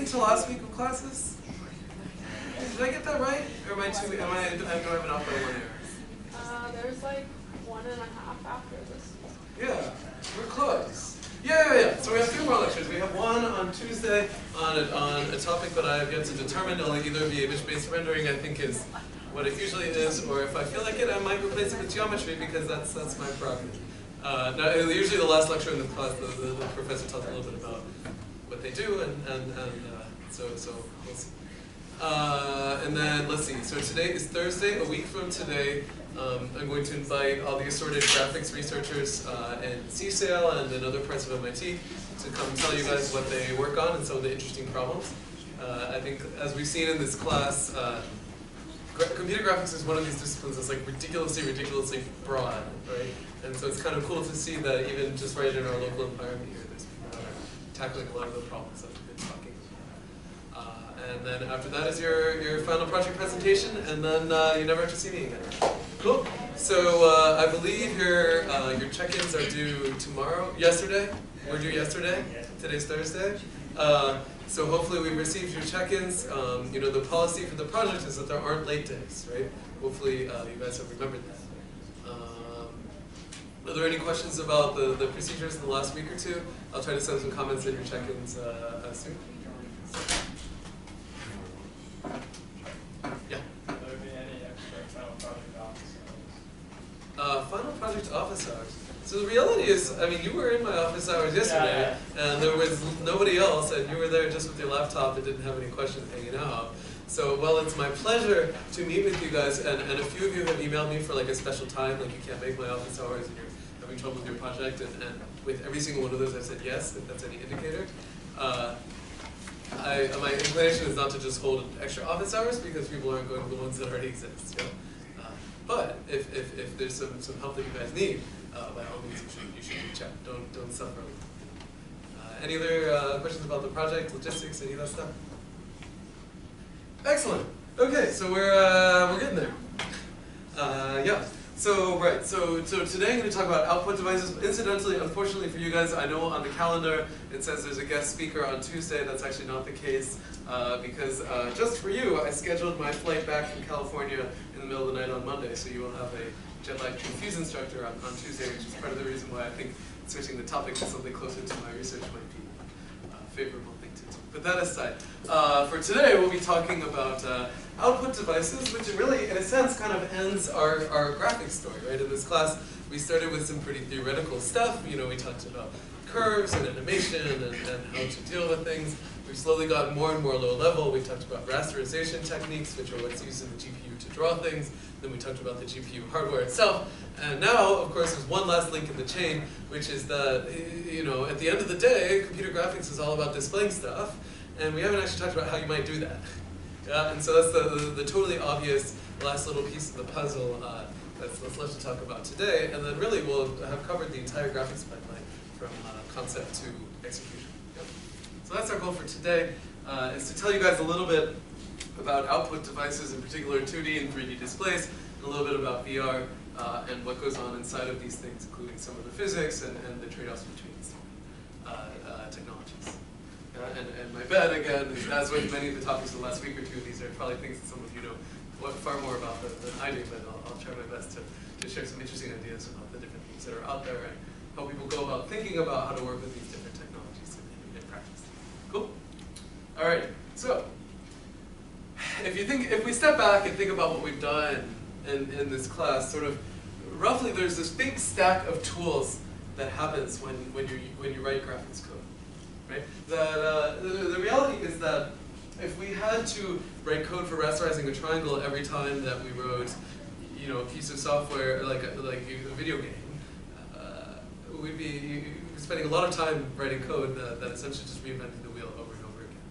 second to last week of classes? Did I get that right? Or am I too, do I have an off by 1 error? There's like 1.5 after this. Yeah, we're close. Yeah. So we have 2 more lectures. We have one on Tuesday on a topic that I have yet to determine. It'll either be image-based rendering, I think is what it usually is, or if I feel like it, I might replace it with geometry because that's my prerogative. Now, usually the last lecture in the class, the professor talks a little bit about what they do, so we'll see. And then let's see. So today is Thursday. A week from today, I'm going to invite all the assorted graphics researchers in CSAIL and in other parts of MIT to come tell you guys what they work on and some of the interesting problems. I think, as we've seen in this class, computer graphics is one of these disciplines that's like ridiculously broad, right? And so it's kind of cool to see that even just right in our local environment here, there's people that are tackling a lot of the problems that we've been talking about. And then after that is your final project presentation, and then you never have to see me again. Cool. So I believe your check-ins are due tomorrow. Yesterday? Were due yesterday? Today's Thursday. So hopefully we've received your check-ins. You know, the policy for the project is that there aren't late days, right? Hopefully you guys have remembered that. Are there any questions about the procedures in the last week or two? I'll try to send some comments in your check-ins soon. Yeah? Will there be any extra final project office hours? Final project office hours. So the reality is, I mean, you were in my office hours yesterday, and there was nobody else, and you were there just with your laptop that didn't have any questions hanging out. So, well, it's my pleasure to meet with you guys, and a few of you have emailed me for like a special time, like you can't make my office hours and you're having trouble with your project, and with every single one of those I've said yes, if that's any indicator. My inclination is not to just hold extra office hours because people aren't going to the ones that already exist. You know? But if there's some help that you guys need, by all means you should reach out. Don't suffer. Any other questions about the project, logistics, any of that stuff? Excellent. Okay, so we're getting there. Yeah. So right. So today I'm going to talk about output devices. Incidentally, unfortunately for you guys, I know on the calendar it says there's a guest speaker on Tuesday. That's actually not the case because just for you, I scheduled my flight back from California in the middle of the night on Monday. So you will have a jet lag confuse instructor on Tuesday, which is part of the reason why I think switching the topic to something closer to my research might be a favorable thing to do. But that aside, for today we'll be talking about output devices, which really, in a sense, kind of ends our graphics story, right? In this class, we started with some pretty theoretical stuff. You know, we talked about curves and animation and how to deal with things. We've slowly gotten more and more low level. We talked about rasterization techniques, which are what's used in the GPU to draw things. Then we talked about the GPU hardware itself. And now, of course, there's one last link in the chain, which is that, you know, at the end of the day, computer graphics is all about displaying stuff. And we haven't actually talked about how you might do that. Yeah, and so that's the totally obvious last little piece of the puzzle that's left to talk about today. And then really we'll have covered the entire graphics pipeline from concept to execution. Yep. So that's our goal for today, is to tell you guys a little bit about output devices, in particular 2D and 3D displays, and a little bit about VR and what goes on inside of these things, including some of the physics and the trade-offs between these technologies. And my bet, again, is as with many of the topics of the last week or two, these are probably things that some of you know far more about than I do, but I'll try my best to share some interesting ideas about the different things that are out there and how people go about thinking about how to work with these different technologies in practice. Cool? All right, so if we step back and think about what we've done in this class, sort of roughly there's this big stack of tools that happens when you write graphics code. Right? The reality is that if we had to write code for rasterizing a triangle every time that we wrote, you know, a piece of software like a video game, we'd be spending a lot of time writing code that essentially just reinvented the wheel over and over again,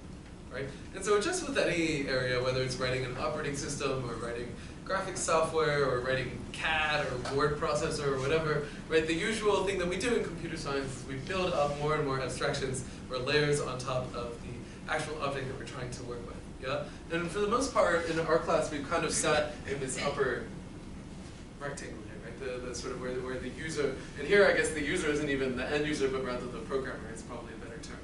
right? And so just with any area, whether it's writing an operating system or writing graphics software or writing CAD or word processor or whatever, right? The usual thing that we do in computer science is we build up more and more abstractions or layers on top of the actual object that we're trying to work with, yeah? And for the most part, in our class, we've kind of sat in this upper rectangle here, right? The sort of where the user, and here I guess the user isn't even the end user, but rather the programmer is probably a better term,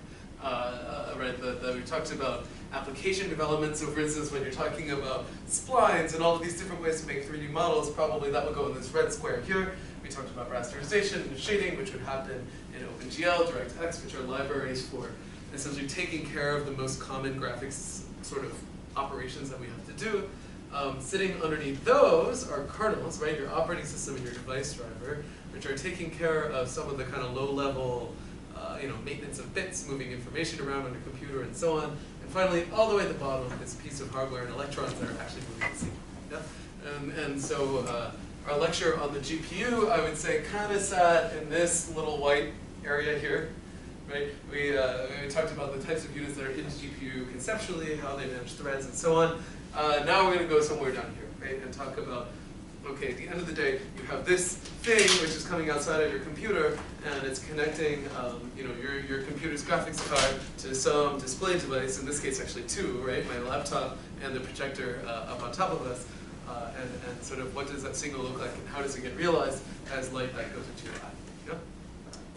right? right? That we talked about application development. So for instance, when you're talking about splines and all of these different ways to make 3D models, probably that would go in this red square here. We talked about rasterization and shading, which would happen in OpenGL, DirectX, which are libraries for essentially taking care of the most common graphics sort of operations that we have to do. Sitting underneath those are kernels, right? Your operating system and your device driver, which are taking care of some of the kind of low-level, maintenance of bits, moving information around on your computer, and so on. And finally, all the way at the bottom, is a piece of hardware and electrons that are actually moving the signal. Yeah? And so our lecture on the GPU, I would say, kind of sat in this little white area here. Right? We talked about the types of units that are in the GPU conceptually, how they manage threads, and so on. Now we're going to go somewhere down here, right, and talk about, okay, at the end of the day, you have this thing which is coming outside of your computer, and it's connecting, your computer's graphics card to some display device. In this case, actually two, right? My laptop and the projector up on top of us, and sort of what does that signal look like, and how does it get realized as light that goes into your eye?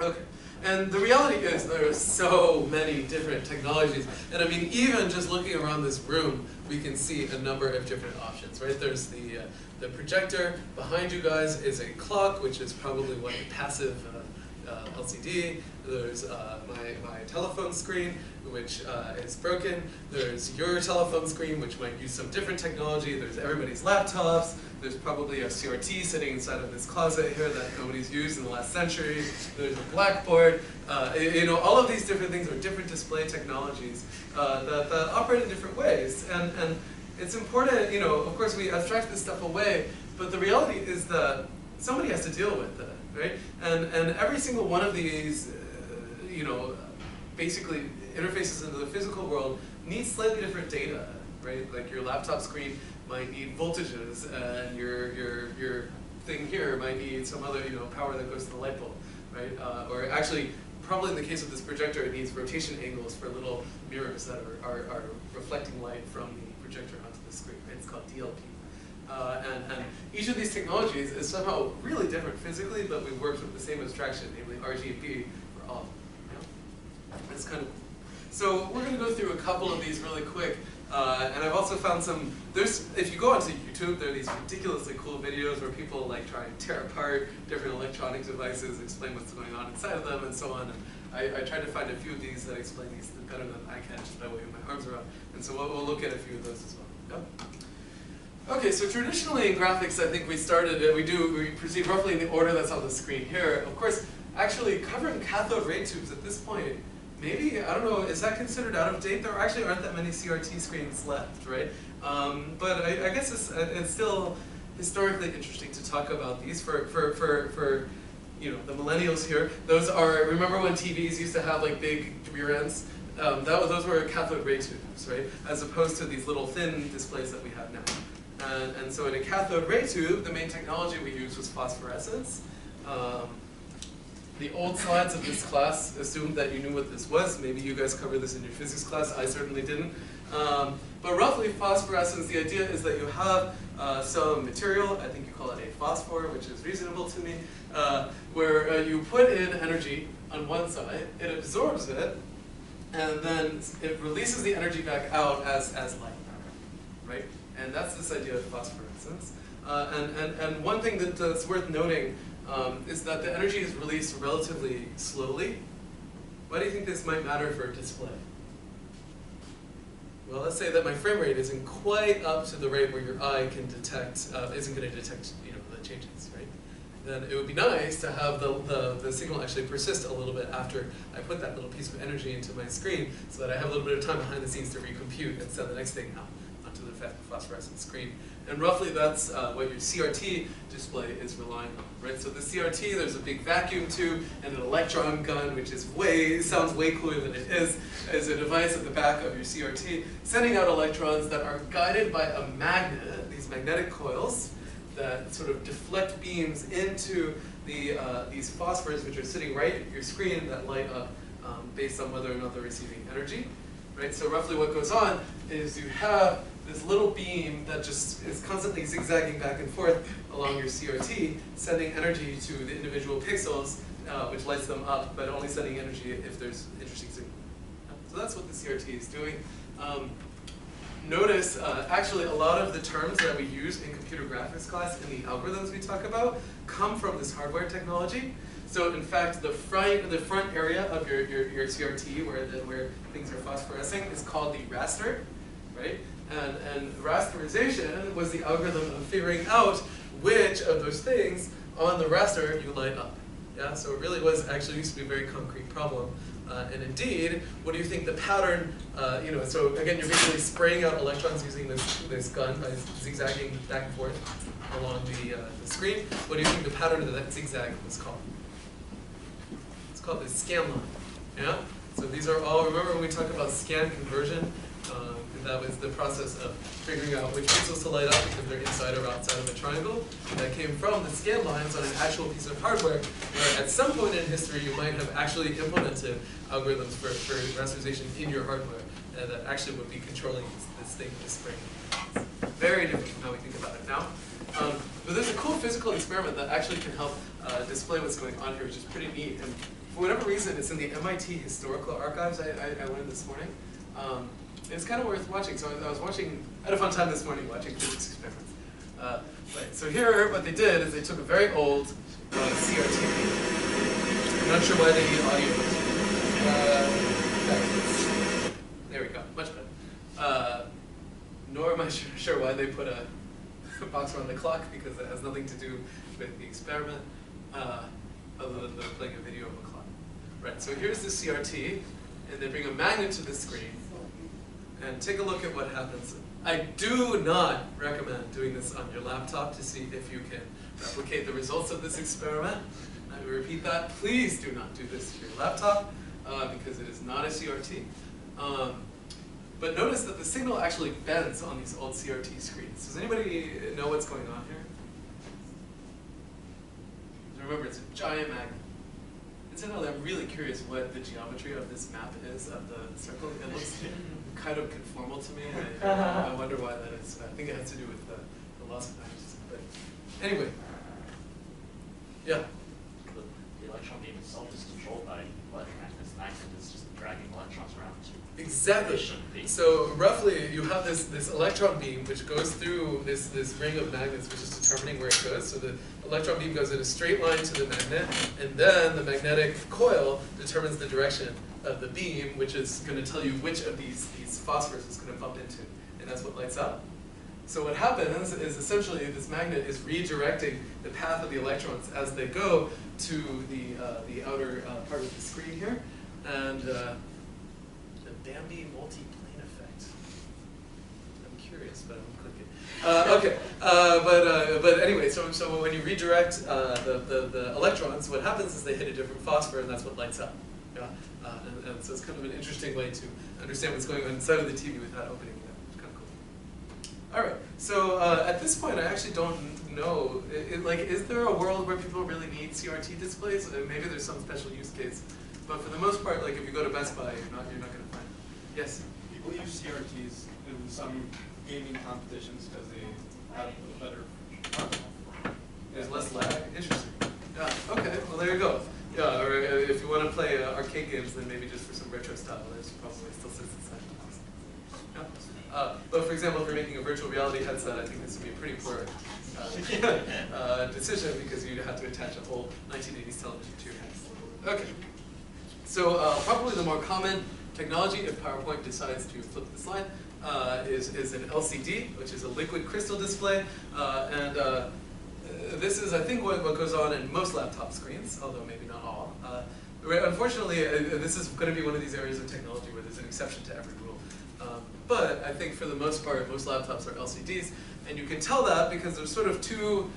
Yeah? Okay. And the reality is there are so many different technologies. And I mean, even just looking around this room, we can see a number of different options, right? There's the projector. Behind you guys is a clock, which is probably what a passive LCD. There's my telephone screen, which is broken. There's your telephone screen, which might use some different technology. There's everybody's laptops. There's probably a CRT sitting inside of this closet here that nobody's used in the last century. There's a blackboard. All of these different things are different display technologies that operate in different ways. And it's important, of course we abstract this stuff away, but the reality is that somebody has to deal with it, right? And every single one of these, basically interfaces into the physical world needs slightly different data, right? Like your laptop screen might need voltages, and your thing here might need some other power that goes to the light bulb, right? Or actually, probably in the case of this projector, it needs rotation angles for little mirrors that are reflecting light from the projector onto the screen. Right? It's called DLP. And each of these technologies is somehow really different physically, but we've worked with the same abstraction, namely RGB for all of them. It's kind of cool. So we're going to go through a couple of these really quick. And I've also found if you go onto YouTube, there are these ridiculously cool videos where people try and tear apart different electronic devices, explain what's going on inside of them, and so on. And I tried to find a few of these that explain these better than I can just by waving my arms around. And so we'll look at a few of those as well. Yep. Okay, so traditionally in graphics, I think we proceed roughly in the order that's on the screen here. Of course, actually covering cathode ray tubes at this point, maybe, I don't know, is that considered out of date? There actually aren't that many CRT screens left, right? But I guess it's still historically interesting to talk about these for the millennials here. Those are, remember when TVs used to have big rear ends? Those were cathode ray tubes, right? As opposed to these little thin displays that we have now. And so in a cathode ray tube, the main technology we used was phosphorescence. The old slides of this class assumed that you knew what this was. Maybe you guys covered this in your physics class. I certainly didn't. But roughly, phosphorescence, the idea is that you have some material, I think you call it a phosphor, which is reasonable to me, where you put in energy on one side, it absorbs it, and then it releases the energy back out as light, right? And that's this idea of phosphorescence. And one thing that's worth noting is that the energy is released relatively slowly. Why do you think this might matter for a display? Well, let's say that my frame rate isn't quite up to the rate where your eye can detect, isn't going to detect the changes, right? Then it would be nice to have the signal actually persist a little bit after I put that little piece of energy into my screen, so that I have a little bit of time behind the scenes to recompute and send the next thing out onto the phosphorescent screen. And roughly that's what your CRT display is relying on, right? So the CRT, there's a big vacuum tube and an electron gun, which is sounds way cooler than it is a device at the back of your CRT, sending out electrons that are guided by a magnet, these magnetic coils, that sort of deflect beams into these phosphors, which are sitting right at your screen that light up based on whether or not they're receiving energy, right? So roughly what goes on is you have this little beam that just is constantly zigzagging back and forth along your CRT, sending energy to the individual pixels, which lights them up, but only sending energy if there's interesting signal. So that's what the CRT is doing. Notice, actually, a lot of the terms that we use in computer graphics class in the algorithms we talk about come from this hardware technology. So in fact, the front area of your CRT where things are phosphorescing is called the raster, right? And rasterization was the algorithm of figuring out which of those things on the raster you light up. Yeah, so it really was actually used to be a very concrete problem. And indeed, what do you think the pattern, so again, you're basically spraying out electrons using this gun by zigzagging back and forth along the screen. What do you think the pattern of that zigzag was called? It's called the scan line. Yeah? So these are all, remember when we talked about scan conversion? That was the process of figuring out which pixels to light up because they're inside or outside of a triangle. That came from the scan lines on an actual piece of hardware where at some point in history you might have actually implemented algorithms for rasterization in your hardware that actually would be controlling this thing, this spring. It's very different from how we think about it now. But there's a cool physical experiment that actually can help display what's going on here, which is pretty neat. And for whatever reason, it's in the MIT Historical Archives I learned this morning. It's kind of worth watching. So I had a fun time this morning watching physics experiments. Right. So here, what they did is they took a very old CRT. I'm not sure why they need audio. There we go, much better. Nor am I sure why they put a box around the clock, because it has nothing to do with the experiment, other than playing a video of a clock. Right. So here's the CRT, and they bring a magnet to the screen. And take a look at what happens. I do not recommend doing this on your laptop to see if you can replicate the results of this experiment. I will repeat that. Please do not do this to your laptop because it is not a CRT. But notice that the signal actually bends on these old CRT screens. Does anybody know what's going on here? Remember, it's a giant magnet. Incidentally, I'm really curious what the geometry of this map is of the circle. It looks kind of conformal to me. I wonder why that is. I think it has to do with the loss of magnetism. But anyway, yeah. The electron beam itself is controlled by what? This magnet is just dragging electrons around. Exactly. So roughly, you have this electron beam which goes through this ring of magnets, which is determining where it goes. So the electron beam goes in a straight line to the magnet, and then the magnetic coil determines the direction of the beam, which is going to tell you which of these phosphors it's going to bump into, and that's what lights up. So what happens is essentially this magnet is redirecting the path of the electrons as they go to the outer part of the screen here, and Bambi multi-plane effect. I'm curious, but I won't click it. Okay, but anyway, so when you redirect the electrons, what happens is they hit a different phosphor, and that's what lights up. Yeah? And so it's kind of an interesting way to understand what's going on inside of the TV without opening it up. It's kind of cool. All right, so at this point, I actually don't know. Is there a world where people really need CRT displays? Maybe there's some special use case. But for the most part, like if you go to Best Buy, you're not going to find it. Yes? People use CRTs in some gaming competitions because they have a better. There's less lag. Interesting. Yeah. Okay. Well, there you go. Yeah. Or if you want to play arcade games, then maybe just for some retro style, there's probably still sits inside the box. Yeah. But for example, if you're making a virtual reality headset, I think this would be a pretty poor decision because you'd have to attach a whole 1980s television to your head. Okay. So probably the more common technology, if PowerPoint decides to flip the slide, is an LCD, which is a liquid crystal display. This is, I think, what goes on in most laptop screens, although maybe not all. Unfortunately, this is going to be one of these areas of technology where there's an exception to every rule. But I think for the most part, most laptops are LCDs. And you can tell that because there's sort of two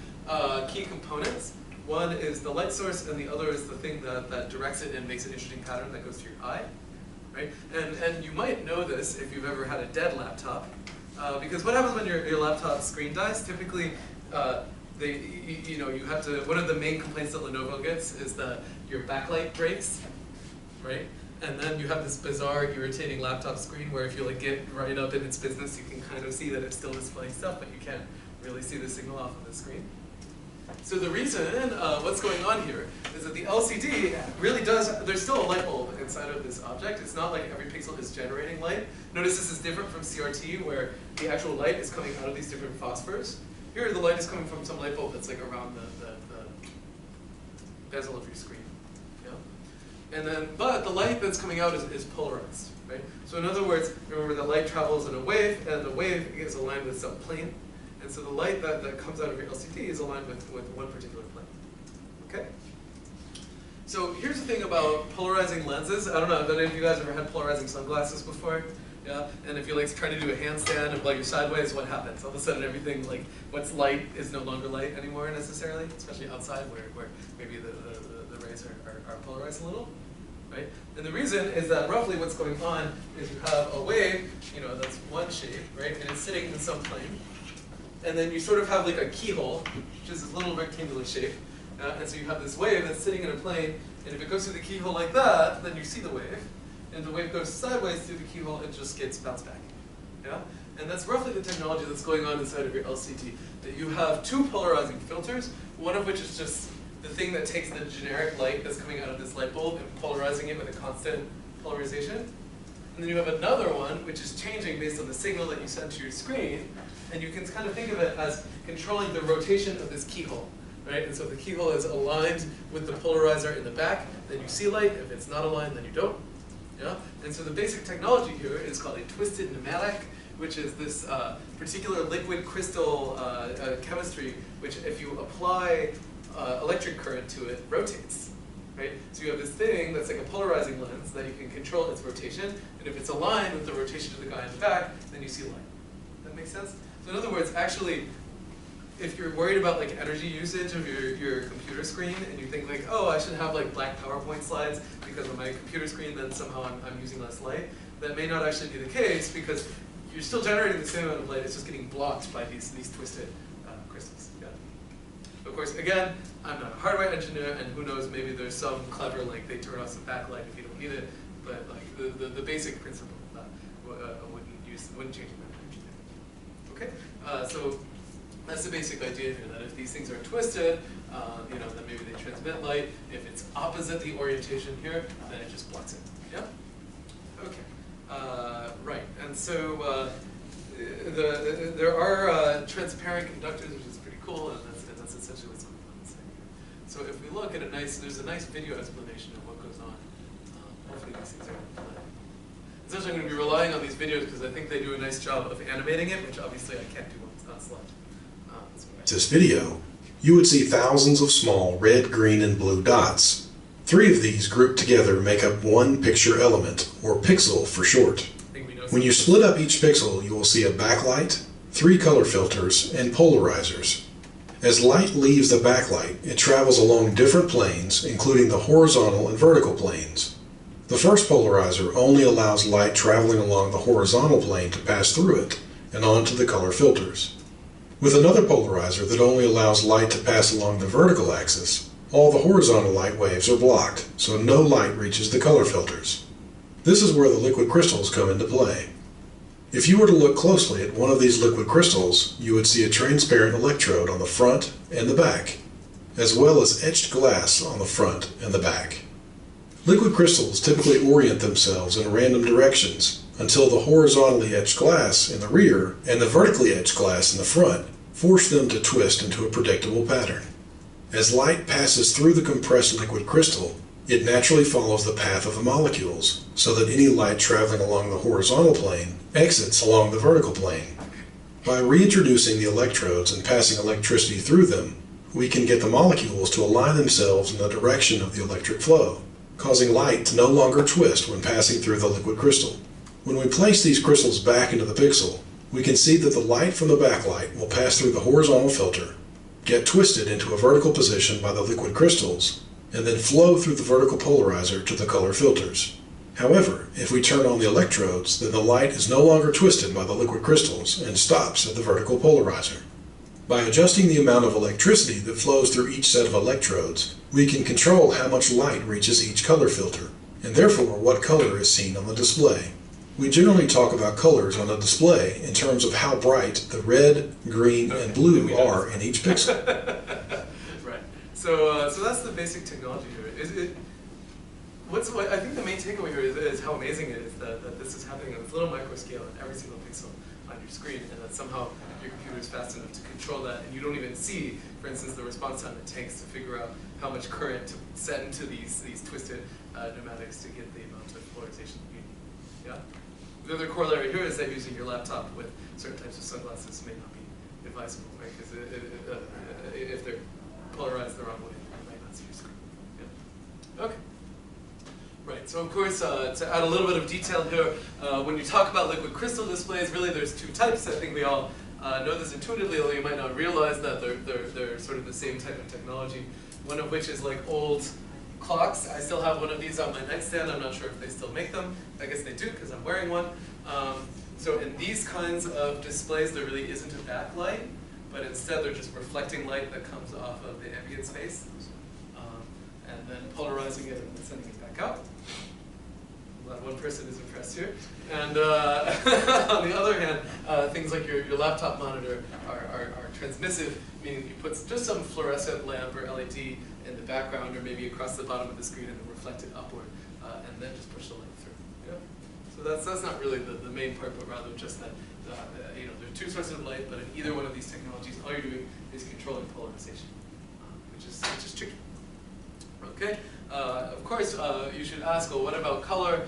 key components. One is the light source, and the other is the thing that directs it and makes an interesting pattern that goes to your eye, right? And you might know this if you've ever had a dead laptop, because what happens when your laptop screen dies? Typically, you have to. One of the main complaints that Lenovo gets is that your backlight breaks, right? And then you have this bizarre, irritating laptop screen where if you get right up in its business, you can kind of see that it's still displaying stuff, but you can't really see the signal off of the screen. So the reason, what's going on here, is that the LCD really does, there's still a light bulb inside of this object. It's not like every pixel is generating light. Notice this is different from CRT, where the actual light is coming out of these different phosphors. Here, the light is coming from some light bulb that's like around the bezel of your screen. Yeah? And then, but the light that's coming out is polarized, right? So in other words, remember that light travels in a wave, and the wave is aligned with some plane. And so the light that comes out of your LCD is aligned with one particular plane. Okay? So here's the thing about polarizing lenses. I don't know, have any of you guys ever had polarizing sunglasses before? Yeah? And if you're like trying to do a handstand and like you're sideways, what happens? All of a sudden everything, like what's light is no longer light anymore necessarily, especially outside where maybe the rays are polarized a little. Right? And the reason is that roughly what's going on is you have a wave, that's one shape, right? And it's sitting in some plane. And then you sort of have like a keyhole, which is this little rectangular shape. And so you have this wave that's sitting in a plane, and if it goes through the keyhole like that, then you see the wave. And the wave goes sideways through the keyhole, it just gets bounced back. Yeah? And that's roughly the technology that's going on inside of your LCD. That you have two polarizing filters, one of which is just the thing that takes the generic light that's coming out of this light bulb and polarizing it with a constant polarization. And then you have another one, which is changing based on the signal that you send to your screen. And you can kind of think of it as controlling the rotation of this keyhole, right? And so if the keyhole is aligned with the polarizer in the back, then you see light. If it's not aligned, then you don't. Yeah? And so the basic technology here is called a twisted pneumatic, which is this particular liquid crystal chemistry, which if you apply electric current to it, rotates. Right? So you have this thing that's like a polarizing lens that you can control its rotation, and if it's aligned with the rotation of the guy in the back, then you see light. That makes sense? So in other words, actually, if you're worried about like energy usage of your computer screen, and you think like, oh, I should have like black PowerPoint slides because on my computer screen, then somehow I'm using less light, that may not actually be the case because you're still generating the same amount of light, it's just getting blocked by these twisted crystals. Yeah. Of course, again, I'm not a hardware engineer, and who knows, maybe there's some clever, like they turn off some backlight if you don't need it, but like the basic principle wouldn't change it. Okay, so that's the basic idea here, that if these things are twisted, then maybe they transmit light. If it's opposite the orientation here, then it just blocks it. Yeah? Okay, right, and so there are transparent conductors, which is pretty cool, and that's essentially what's going on. So if we look at there's a nice video explanation of what goes on. Hopefully these things are going to play. Essentially, I'm going to be relying on these videos because I think they do a nice job of animating it, which obviously I can't do when it's not slide. This video, you would see thousands of small red, green, and blue dots. 3 of these grouped together make up one picture element, or pixel for short. When you split up each pixel, you will see a backlight, 3 color filters, and polarizers. As light leaves the backlight, it travels along different planes, including the horizontal and vertical planes. The first polarizer only allows light traveling along the horizontal plane to pass through it and onto the color filters. With another polarizer that only allows light to pass along the vertical axis, all the horizontal light waves are blocked, so no light reaches the color filters. This is where the liquid crystals come into play. If you were to look closely at one of these liquid crystals, you would see a transparent electrode on the front and the back, as well as etched glass on the front and the back. Liquid crystals typically orient themselves in random directions until the horizontally etched glass in the rear and the vertically etched glass in the front force them to twist into a predictable pattern. As light passes through the compressed liquid crystal, it naturally follows the path of the molecules, so that any light traveling along the horizontal plane exits along the vertical plane. By reintroducing the electrodes and passing electricity through them, we can get the molecules to align themselves in the direction of the electric flow, causing light to no longer twist when passing through the liquid crystal. When we place these crystals back into the pixel, we can see that the light from the backlight will pass through the horizontal filter, get twisted into a vertical position by the liquid crystals, and then flow through the vertical polarizer to the color filters. However, if we turn on the electrodes, then the light is no longer twisted by the liquid crystals and stops at the vertical polarizer. By adjusting the amount of electricity that flows through each set of electrodes, we can control how much light reaches each color filter, and therefore what color is seen on the display. We generally talk about colors on a display in terms of how bright the red, green, and blue are in each pixel. So that's the basic technology here. I think the main takeaway here is how amazing it is that this is happening on this little micro scale in every single pixel on your screen, and that somehow your computer is fast enough to control that, and you don't even see, for instance, the response time it takes to figure out how much current to set into these twisted pneumatics to get the amount of polarization you need. Yeah? The other corollary here is that using your laptop with certain types of sunglasses may not be advisable, right? Because if they're polarized the wrong way, you might not see your screen. Yeah. Okay. Right, so of course, to add a little bit of detail here, when you talk about liquid crystal displays, really there's two types. I think we all know this intuitively, although you might not realize that they're sort of the same type of technology. One of which is like old clocks. I still have one of these on my nightstand. I'm not sure if they still make them. I guess they do because I'm wearing one. So in these kinds of displays, there really isn't a backlight, but instead they're just reflecting light that comes off of the ambient space, and then polarizing it and then sending it back out. I'm glad one person is impressed here. And on the other hand, things like your laptop monitor are transmissive, meaning you put just some fluorescent lamp or LED in the background or maybe across the bottom of the screen and then reflect it upward, and then just push the light through. Yeah? So that's not really the main part, but rather just that there are two sources of light, but in either one of these technologies, all you're doing is controlling polarization, which is tricky. Okay. Of course, you should ask, well, what about color?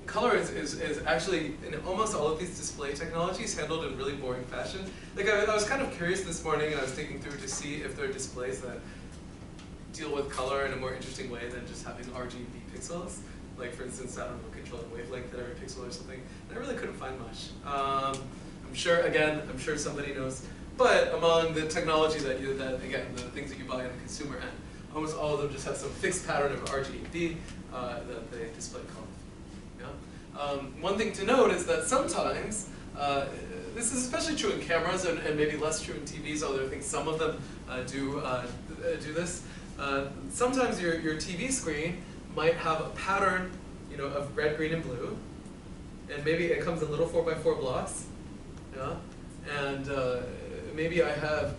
Color is actually, in almost all of these display technologies, handled in really boring fashion. Like I was kind of curious this morning, and I was thinking through to see if there are displays that deal with color in a more interesting way than just having RGB pixels. Like for instance, I don't know, controlling wavelength at every pixel or something. And I really couldn't find much. I'm sure somebody knows. But among the technology again, the things that you buy on the consumer end, almost all of them just have some fixed pattern of RGB that they display color. Yeah? One thing to note is that sometimes, this is especially true in cameras and maybe less true in TVs, although I think some of them do this. Sometimes your TV screen might have a pattern, of red, green, and blue, and maybe it comes in little 4x4 blocks. Yeah, and maybe I have,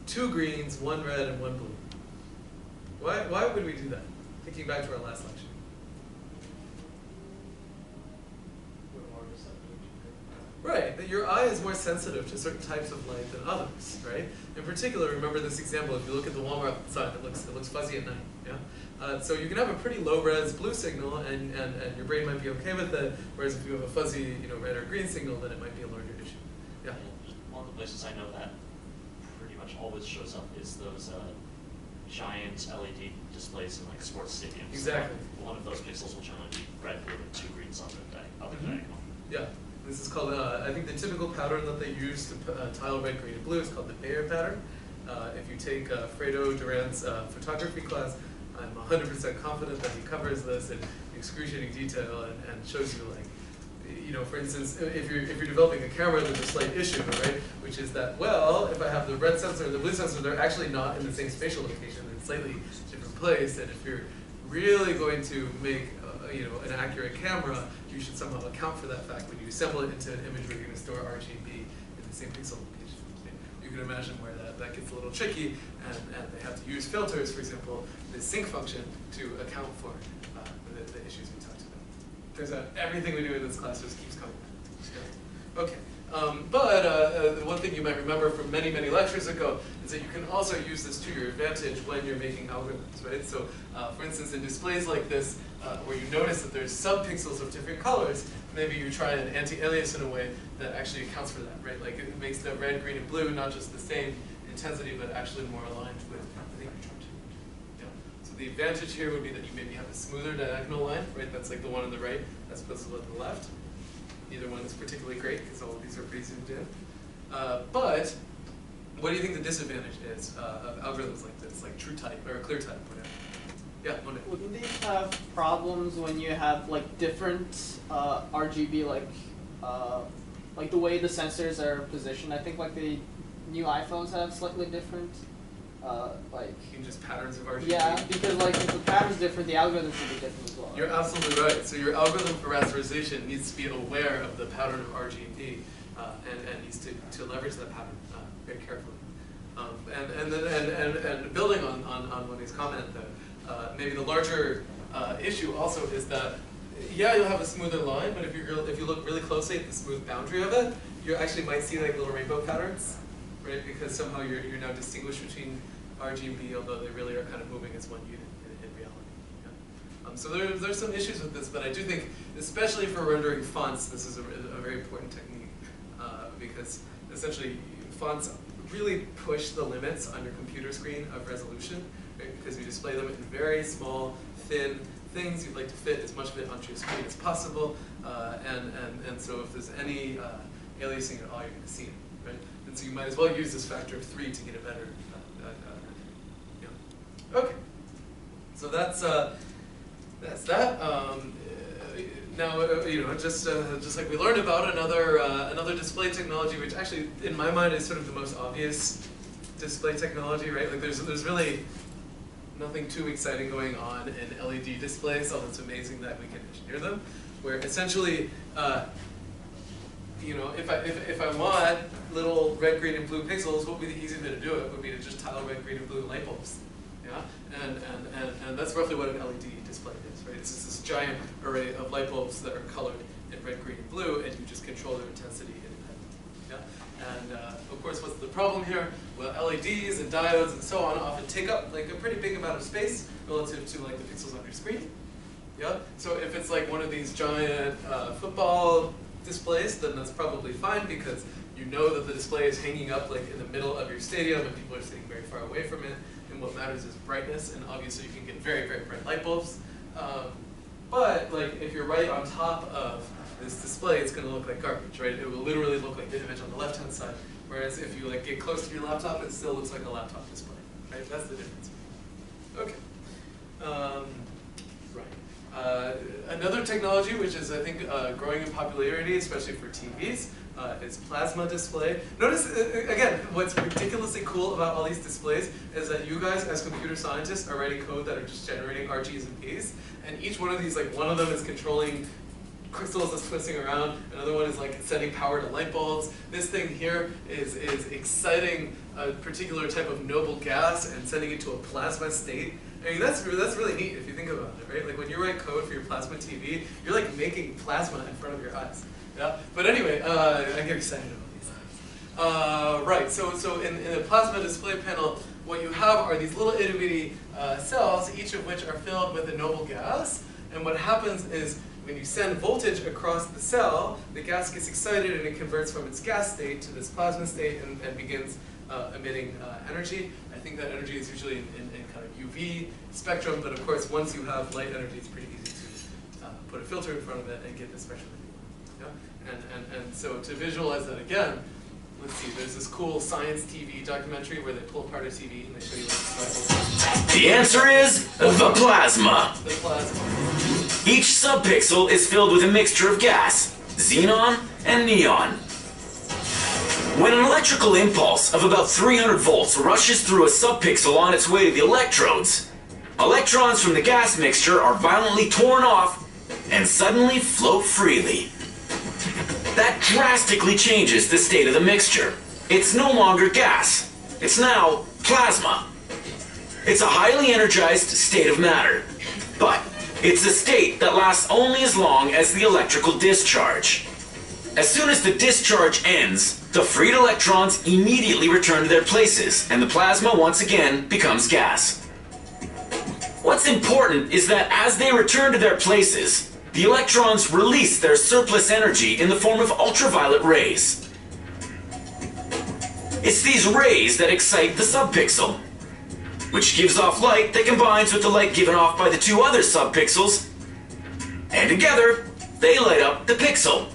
2 greens, 1 red, and 1 blue. Why would we do that? Thinking back to our last lecture. Right, that your eye is more sensitive to certain types of light than others, right? In particular, remember this example, if you look at the Walmart sign, it looks fuzzy at night, yeah? So you can have a pretty low-res blue signal, and your brain might be okay with it, whereas if you have a fuzzy, red or green signal, then it might be a larger issue. Yeah? One of the places I know that pretty much always shows up is those giant LED displays in like sports stadiums. Exactly. One of those pixels will generally be red, blue, and 2 greens on the other diagonal. Yeah. This is called, I think the typical pattern that they use to tile red, green, and blue is called the Bayer pattern. If you take Fredo Duran's photography class, I'm 100% confident that he covers this in excruciating detail and shows you, like, for instance, if you're developing a camera, there's a slight issue, right? Which is that, well, if I have the red sensor and the blue sensor, they're actually not in the same spatial location, they're in a slightly different place, and if you're really going to make an accurate camera, you should somehow account for that fact when you assemble it into an image where you're going to store RGB in the same pixel location. You can imagine where that gets a little tricky, and they have to use filters, for example, the sync function to account for the issues we talked about. Turns out everything we do in this class just keeps coming back. Okay. But one thing you might remember from many, many lectures ago is that you can also use this to your advantage when you're making algorithms, right? So, for instance, in displays like this, where you notice that there's subpixels of different colors, maybe you try an anti-alias in a way that actually accounts for that, right? Like it makes the red, green, and blue not just the same intensity, but actually more aligned with the thing you're trying to do. Yeah. So the advantage here would be that you maybe have a smoother diagonal line, right? That's like the one on the right, as opposed to the one on the left. Neither one is particularly great because all of these are pretty zoomed in. But what do you think the disadvantage is of algorithms like this, like true type or clear type, whatever? Yeah, Monday. Wouldn't these have problems when you have like different RGB, like the way the sensors are positioned? I think like the new iPhones have slightly different, in just patterns of RGB. Yeah, because like if the pattern's different, the algorithm should be different as well. You're absolutely right. So your algorithm for rasterization needs to be aware of the pattern of RGB and needs to leverage that pattern very carefully. And building on Wendy's comment, maybe the larger issue also is that, yeah, you'll have a smoother line, but if you look really closely at the smooth boundary of it, you actually might see like little rainbow patterns, right? Because somehow you're now distinguished between RG and B, although they really are kind of moving as one unit in reality. Yeah? So there's some issues with this, but I do think, especially for rendering fonts, this is a very important technique because essentially fonts really push the limits on your computer screen of resolution, right? Because you display them in very small, thin things. You'd like to fit as much of it onto your screen as possible, and so if there's any aliasing at all, you're going to see it, right? And so you might as well use this factor of 3 to get a better. Okay, so that's that. Now, just like we learned about another display technology, which actually, in my mind, is sort of the most obvious display technology, right? Like, there's really nothing too exciting going on in LED displays, although it's amazing that we can engineer them. Where essentially, if I want little red, green, and blue pixels, what would be the easiest way to do it? Would be to just tile red, green, and blue light bulbs. Yeah, and that's roughly what an LED display is, right? It's just this giant array of light bulbs that are colored in red, green, and blue, and you just control their intensity independently. Yeah, and of course, what's the problem here? Well, LEDs and diodes and so on often take up like a pretty big amount of space relative to like the pixels on your screen. Yeah, so if it's like one of these giant football displays, then that's probably fine because you know that the display is hanging up like in the middle of your stadium and people are sitting very far away from it. And what matters is brightness, and obviously you can get very, very bright light bulbs. But like if you're right on top of this display, it's going to look like garbage, right? It will literally look like the image on the left-hand side. Whereas if you like get close to your laptop, it still looks like a laptop display, right? That's the difference. Okay. Right. Another technology, which is I think growing in popularity, especially for TVs, is plasma display. Notice, again, what's ridiculously cool about all these displays is that you guys, as computer scientists, are writing code that are just generating RGs and Ps, and each one of these, like one of them is controlling crystals that's twisting around, another one is like sending power to light bulbs. This thing here is exciting a particular type of noble gas and sending it to a plasma state. I mean, that's really neat if you think about it, right? Like when you write code for your plasma TV, you're like making plasma in front of your eyes. Yeah. But anyway, I get excited about these things. Right. So in the plasma display panel, what you have are these little itty bitty cells, each of which are filled with a noble gas. And what happens is when you send voltage across the cell, the gas gets excited and it converts from its gas state to this plasma state and begins emitting energy. I think that energy is usually in kind of UV spectrum, but of course once you have light energy, it's pretty easy to put a filter in front of it and get the spectrum that you want. Yeah? And so to visualize that again, let's see, there's this cool science TV documentary where they pull apart a TV and they show you what the answer is the plasma. The plasma. Each subpixel is filled with a mixture of gas, xenon and neon. When an electrical impulse of about 300 volts rushes through a subpixel on its way to the electrodes, electrons from the gas mixture are violently torn off and suddenly flow freely. That drastically changes the state of the mixture. It's no longer gas. It's now plasma. It's a highly energized state of matter, but it's a state that lasts only as long as the electrical discharge. As soon as the discharge ends, the freed electrons immediately return to their places, and the plasma once again becomes gas. What's important is that as they return to their places, the electrons release their surplus energy in the form of ultraviolet rays. It's these rays that excite the subpixel, which gives off light that combines with the light given off by the two other subpixels, and together, they light up the pixel.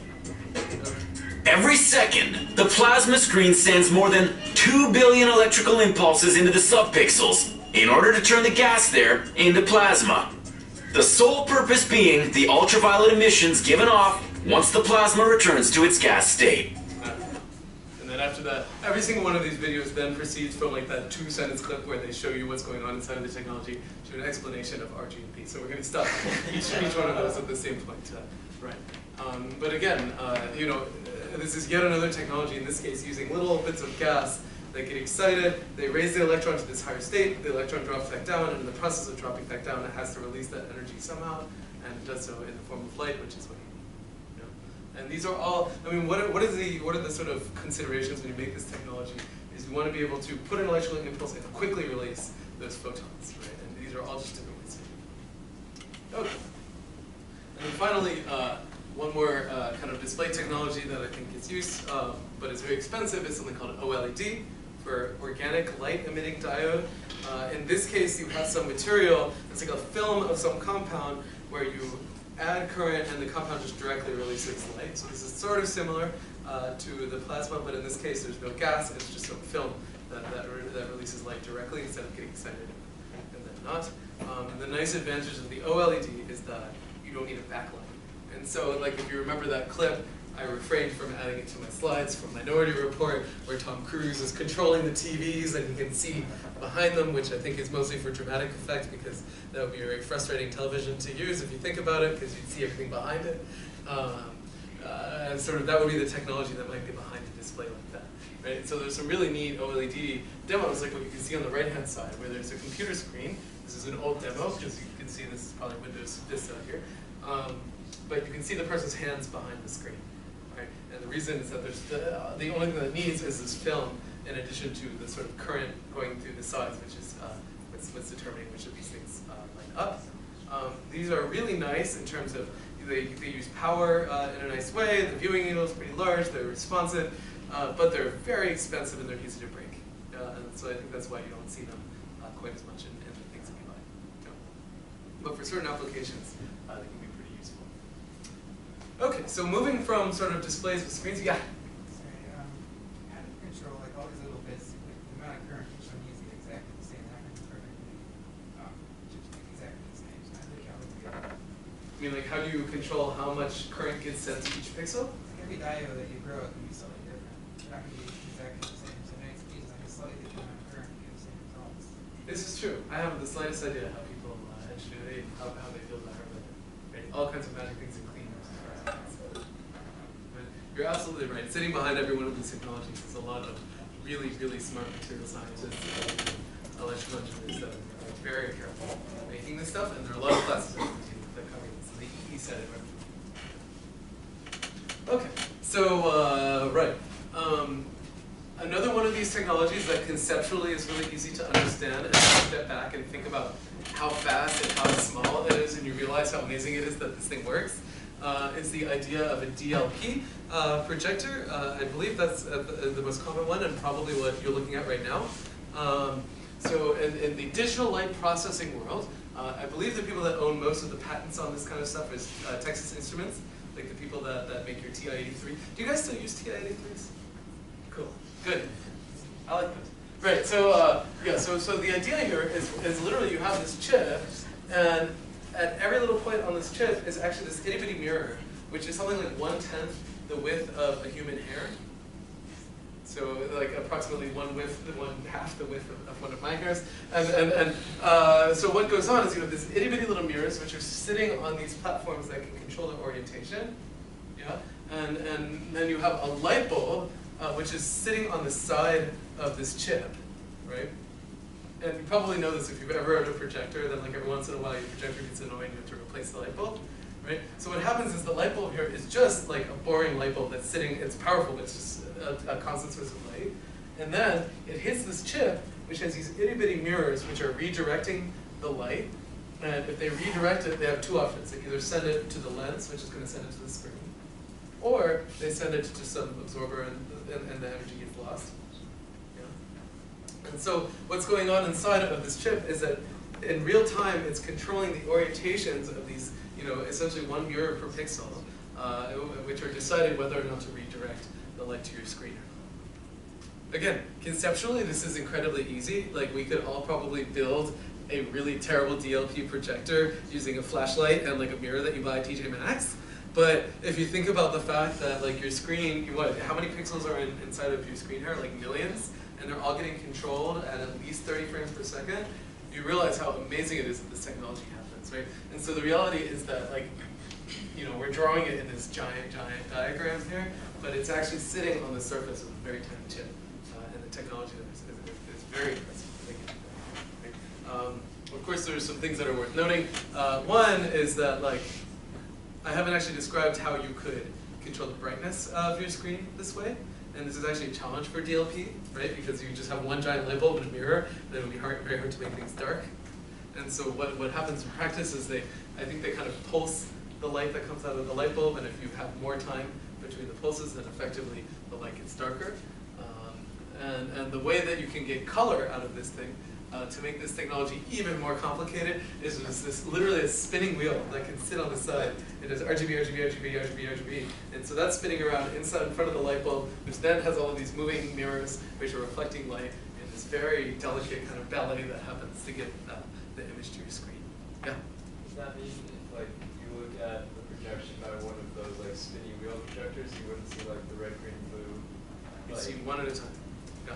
Every second, the plasma screen sends more than 2 billion electrical impulses into the subpixels in order to turn the gas there into plasma. The sole purpose being the ultraviolet emissions given off once the plasma returns to its gas state. And then after that, every single one of these videos then proceeds from like that 2-sentence clip where they show you what's going on inside of the technology to an explanation of RG and P. So we're going to stop each one of those at the same point. Right. But again, this is yet another technology, in this case using little bits of gas They get excited, they raise the electron to this higher state, the electron drops back down, and in the process of dropping back down, it has to release that energy somehow, and it does so in the form of light, which is what you know. And these are all, I mean, what are the sort of considerations when you make this technology? Is you want to be able to put an electrical impulse and quickly release those photons, right? And these are all just different ways to do it. Okay. And then finally, one more kind of display technology that I think gets used, but is very expensive, is something called OLED, for organic light emitting diode. In this case, you have some material that's like a film of some compound where you add current and the compound just directly releases light. So this is sort of similar to the plasma, but in this case there's no gas, it's just some film that releases light directly instead of getting excited and then not. And the nice advantage of the OLED is that you don't need a backlight. And so, like, if you remember that clip, I refrained from adding it to my slides from Minority Report, where Tom Cruise is controlling the TVs and he can see behind them, which I think is mostly for dramatic effect, because that would be a very frustrating television to use if you think about it, because you'd see everything behind it. And sort of that would be the technology that might be behind a display like that. Right? So there's some really neat OLED demos, like what you can see on the right-hand side, where there's a computer screen. This is an old demo, because you can see this is probably Windows Vista here. But you can see the person's hands behind the screen. Right? And the reason is that there's the only thing that needs is this film, in addition to the sort of current going through the sides, which is what's determining which of these things light up. These are really nice in terms of they use power in a nice way. The viewing angle is pretty large. They're responsive, but they're very expensive and they're easy to break. And so I think that's why you don't see them quite as much in the things that you buy. Yeah. But for certain applications, they can be pretty useful. Okay, so moving from sort of displays with screens, yeah. Sorry, how do you control like all these little bits? Like, the amount of current each one needs to be exactly the same. That happens perfectly. Exactly the same. So how do you I mean, like, how do you control how much current gets sent to each pixel? Like every diode that you grow can be slightly different. It's not going to be exactly the same. So it makes it like a slightly different amount of current to get the same results. This is true. I haven't the slightest idea how people engineer how they feel about it. Right? All kinds of magic things in cleaners. But you're absolutely right. Sitting behind every one of these technologies is a lot of really, really smart material scientists and electrical engineers that are very careful making this stuff, and there are a lot of classes that cover this. The EE said it right. Okay, so right. Another one of these technologies that conceptually is really easy to understand, and you step back and think about how fast and how small it is, and you realize how amazing it is that this thing works, is the idea of a DLP projector. I believe that's the most common one, and probably what you're looking at right now. So in the digital light processing world, I believe the people that own most of the patents on this kind of stuff is Texas Instruments, like the people that make your TI-83. Do you guys still use TI-83s? Cool, good. I like those. Right, so yeah, so the idea here is literally you have this chip, and at every little point on this chip is actually this itty bitty mirror, which is something like 1/10 the width of a human hair. So like approximately one half the width of one of my hairs. And so what goes on is you have these itty bitty little mirrors which are sitting on these platforms that can control their orientation. Yeah? And then you have a light bulb which is sitting on the side of this chip, right? And you probably know this if you've ever had a projector, that like every once in a while your projector gets annoying, you have to replace the light bulb, right? So what happens is the light bulb here is just like a boring light bulb that's sitting, it's powerful, but it's just a constant source of light. And then it hits this chip, which has these itty bitty mirrors which are redirecting the light. And if they redirect it, they have two options. They either send it to the lens, which is going to send it to the screen, or they send it to some absorber and the energy gets lost. And so what's going on inside of this chip is that in real time it's controlling the orientations of these, essentially one mirror per pixel, which are deciding whether or not to redirect the light to your screen. Again, conceptually this is incredibly easy. Like we could all probably build a really terrible DLP projector using a flashlight and like a mirror that you buy at TJ Maxx. But if you think about the fact that like your screen, how many pixels are inside of your screen here? Like millions. And they're all getting controlled at least 30 frames per second, you realize how amazing it is that this technology happens, right? And so the reality is that, like, we're drawing it in this giant diagram here, but it's actually sitting on the surface of a very tiny chip. and the technology there is very impressive. Thank you. Of course, there's some things that are worth noting. One is that I haven't actually described how you could control the brightness of your screen this way. And this is actually a challenge for DLP, right? Because you just have one giant light bulb and a mirror, and it would be very hard to make things dark. And so what happens in practice is I think they kind of pulse the light that comes out of the light bulb, and if you have more time between the pulses, then effectively the light gets darker. And the way that you can get color out of this thing, to make this technology even more complicated, is this literally a spinning wheel that can sit on the side. It does RGB, RGB, RGB, RGB, RGB. And so that's spinning around inside in front of the light bulb, which then has all of these moving mirrors, which are reflecting light in this very delicate kind of ballet that happens to get the image to your screen. Yeah? Does that mean if you look at the projection by one of those spinny wheel projectors, you wouldn't see the red, green, blue? You see one at a time. Yeah.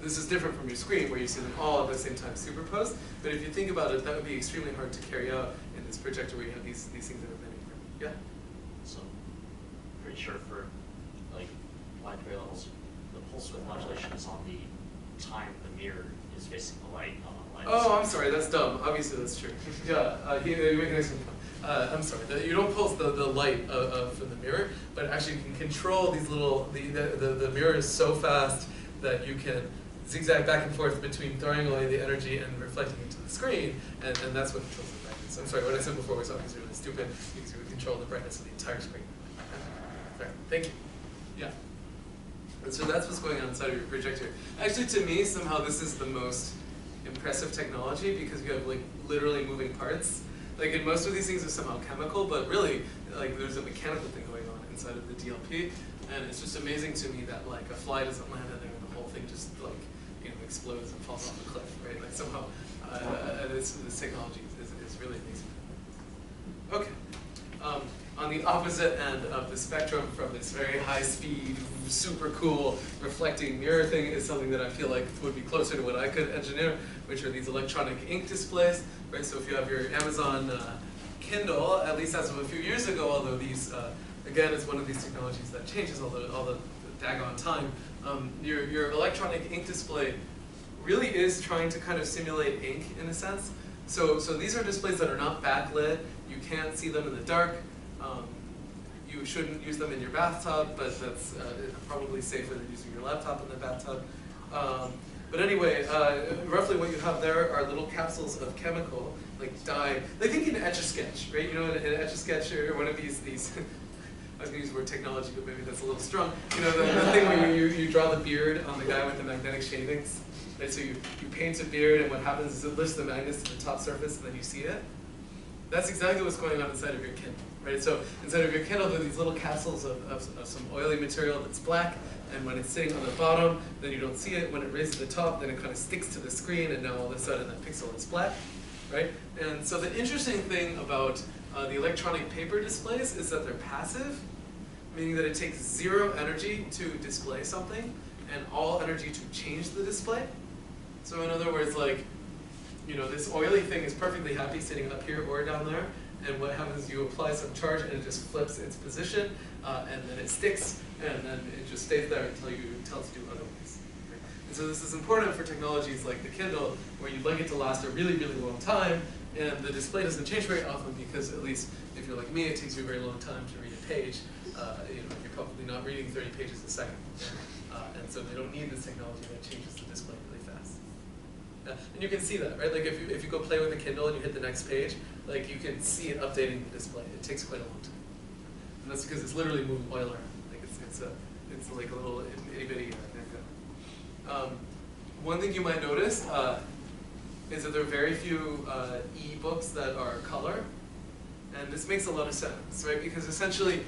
This is different from your screen where you see them all at the same time superposed. But if you think about it, that would be extremely hard to carry out in this projector where you have these things that are bending. Yeah? So, pretty sure for wide gray levels, the pulse width modulation is on the time the mirror is facing the light, not on the light. Oh, I'm sorry, that's dumb. Obviously that's true. Yeah, you make an excellent point. I'm sorry, you don't pulse the light from the mirror, but actually you can control these the mirror is so fast that you can zigzag back and forth between throwing away the energy and reflecting into the screen, and that's what controls the brightness. I'm sorry, what I said before was obviously really stupid, because you would control the brightness of the entire screen. Sorry, thank you. Yeah. And so that's what's going on inside of your projector. Actually, to me, somehow this is the most impressive technology, because you have literally moving parts. In most of these things are somehow chemical, but really, there's a mechanical thing going on inside of the DLP, and it's just amazing to me that a fly doesn't land in there and the whole thing just explodes and falls off the cliff, right? Somehow this technology is really amazing. Okay. On the opposite end of the spectrum from this very high speed, super cool reflecting mirror thing is something that I feel would be closer to what I could engineer, which are these electronic ink displays, right? So if you have your Amazon Kindle, at least as of a few years ago, although these, again, it's one of these technologies that changes all the daggone time, your electronic ink display really is trying to kind of simulate ink in a sense. So these are displays that are not backlit. You can't see them in the dark. You shouldn't use them in your bathtub, but that's probably safer than using your laptop in the bathtub. But anyway, roughly what you have there are little capsules of chemical, dye. Think in Etch-a-Sketch, right? You know, in Etch-a-Sketch or one of these I was going to use the word technology, but maybe that's a little strong. You know, the thing where you draw the beard on the guy with the magnetic shavings. Right? So you paint a beard, and what happens is it lifts the magnets to the top surface, and then you see it. That's exactly what's going on inside of your Kindle, right? So inside of your Kindle, there are these little capsules of some oily material that's black, and when it's sitting on the bottom, then you don't see it. When it raises to the top, then it kind of sticks to the screen, and now all of a sudden that pixel is black, right? And so the interesting thing about the electronic paper displays is that they're passive, meaning that it takes zero energy to display something, and all energy to change the display. So in other words, this oily thing is perfectly happy sitting up here or down there, and what happens is you apply some charge and it just flips its position, and then it sticks, and then it just stays there until you tell it to do otherwise. Right? And so this is important for technologies like the Kindle, where you'd like it to last a really, really long time, and the display doesn't change very often because, at least if you're like me, it takes you a very long time to read a page. You're probably not reading 30 pages a second. And so they don't need this technology that changes the display really fast. And you can see that, right? If you go play with a Kindle and you hit the next page, you can see it updating the display. It takes quite a long time. And that's because it's literally moving oil around. It's like a little itty bitty. One thing you might notice is that there are very few e-books that are color. And this makes a lot of sense, right? Because essentially,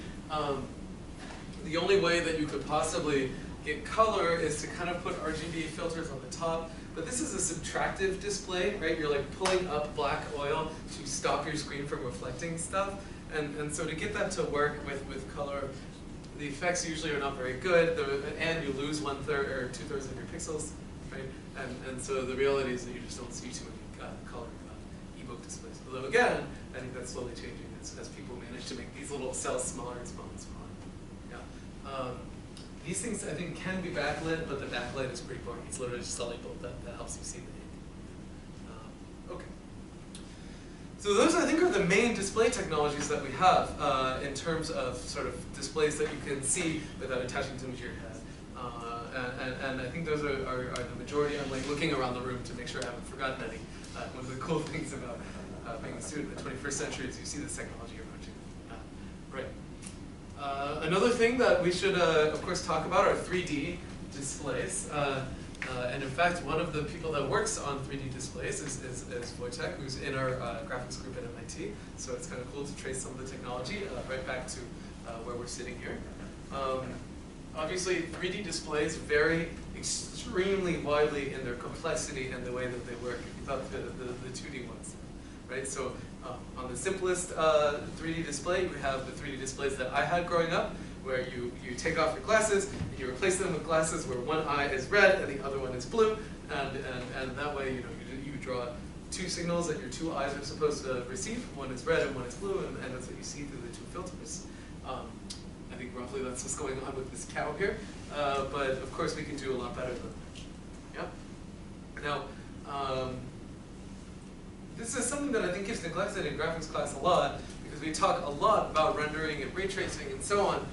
the only way that you could possibly get color is to kind of put RGB filters on the top. But this is a subtractive display, right? You're pulling up black oil to stop your screen from reflecting stuff. And so to get that to work with color, the effects usually are not very good. And you lose 1/3 or 2/3 of your pixels, right? And so the reality is that you just don't see too many color ebook displays. Although again, I think that's slowly changing as people manage to make these little cells smaller and smaller and smaller. Yeah. these things I think can be backlit, but the backlight is pretty boring. It's literally just a light bulb that helps you see the ink. Okay. So those I think are the main display technologies that we have in terms of sort of displays that you can see without attaching them to your head. And I think those are the majority. I'm like looking around the room to make sure I haven't forgotten any. One of the cool things about being a student in the 21st century is you see this technology around you. Right. Another thing that we should, of course, talk about are 3D displays. And in fact, one of the people that works on 3D displays is Wojtek, who's in our graphics group at MIT. So it's kind of cool to trace some of the technology right back to where we're sitting here. Obviously, 3D displays vary extremely widely in their complexity and the way that they work. If you thought the 2D ones, right? So on the simplest 3D display, we have the 3D displays that I had growing up, where you take off your glasses and you replace them with glasses where one eye is red and the other one is blue, and that way you draw two signals that your two eyes are supposed to receive. One is red and one is blue, and that's what you see through the two filters. I think roughly that's what's going on with this cow here, but of course we can do a lot better than that. Yeah. Now, this is something that I think gets neglected in graphics class a lot, because we talk a lot about rendering and ray tracing and so on.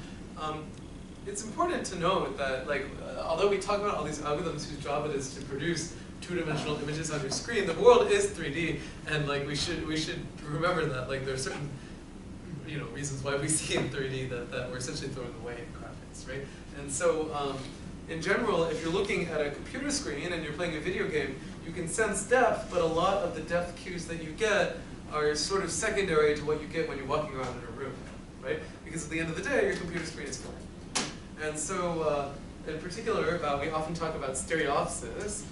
It's important to note that, although we talk about all these algorithms whose job it is to produce two-dimensional images on your screen, the world is 3D, and we should remember that there are certain reasons why we see in 3D that we're essentially throwing away in graphics, right? And so, in general, if you're looking at a computer screen and you're playing a video game, you can sense depth, but a lot of the depth cues that you get are sort of secondary to what you get when you're walking around in a room, right? Because at the end of the day, your computer screen is flat. And so, in particular, we often talk about stereopsis,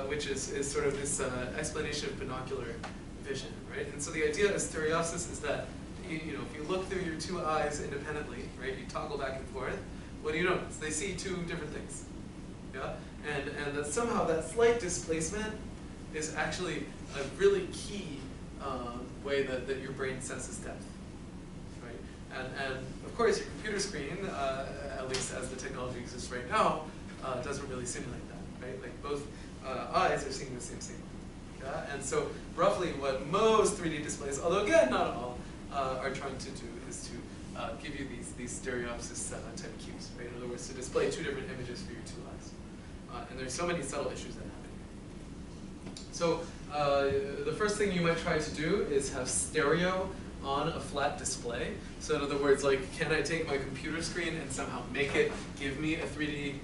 which is sort of this explanation of binocular vision, right? And so the idea of stereopsis is that if you look through your two eyes independently, right, you toggle back and forth, what do you notice? They see two different things, yeah? And that somehow that slight displacement is actually a really key way that your brain senses depth, right? And of course, your computer screen, at least as the technology exists right now, doesn't really simulate that, right? Like both eyes are seeing the same signal, yeah? And so roughly what most 3D displays, although again, not all, are trying to do is to give you these stereopsis type cues, right? In other words, to display two different images for your two eyes. And there's so many subtle issues that happen. So the first thing you might try to do is have stereo on a flat display. So in other words, can I take my computer screen and somehow make it give me a 3D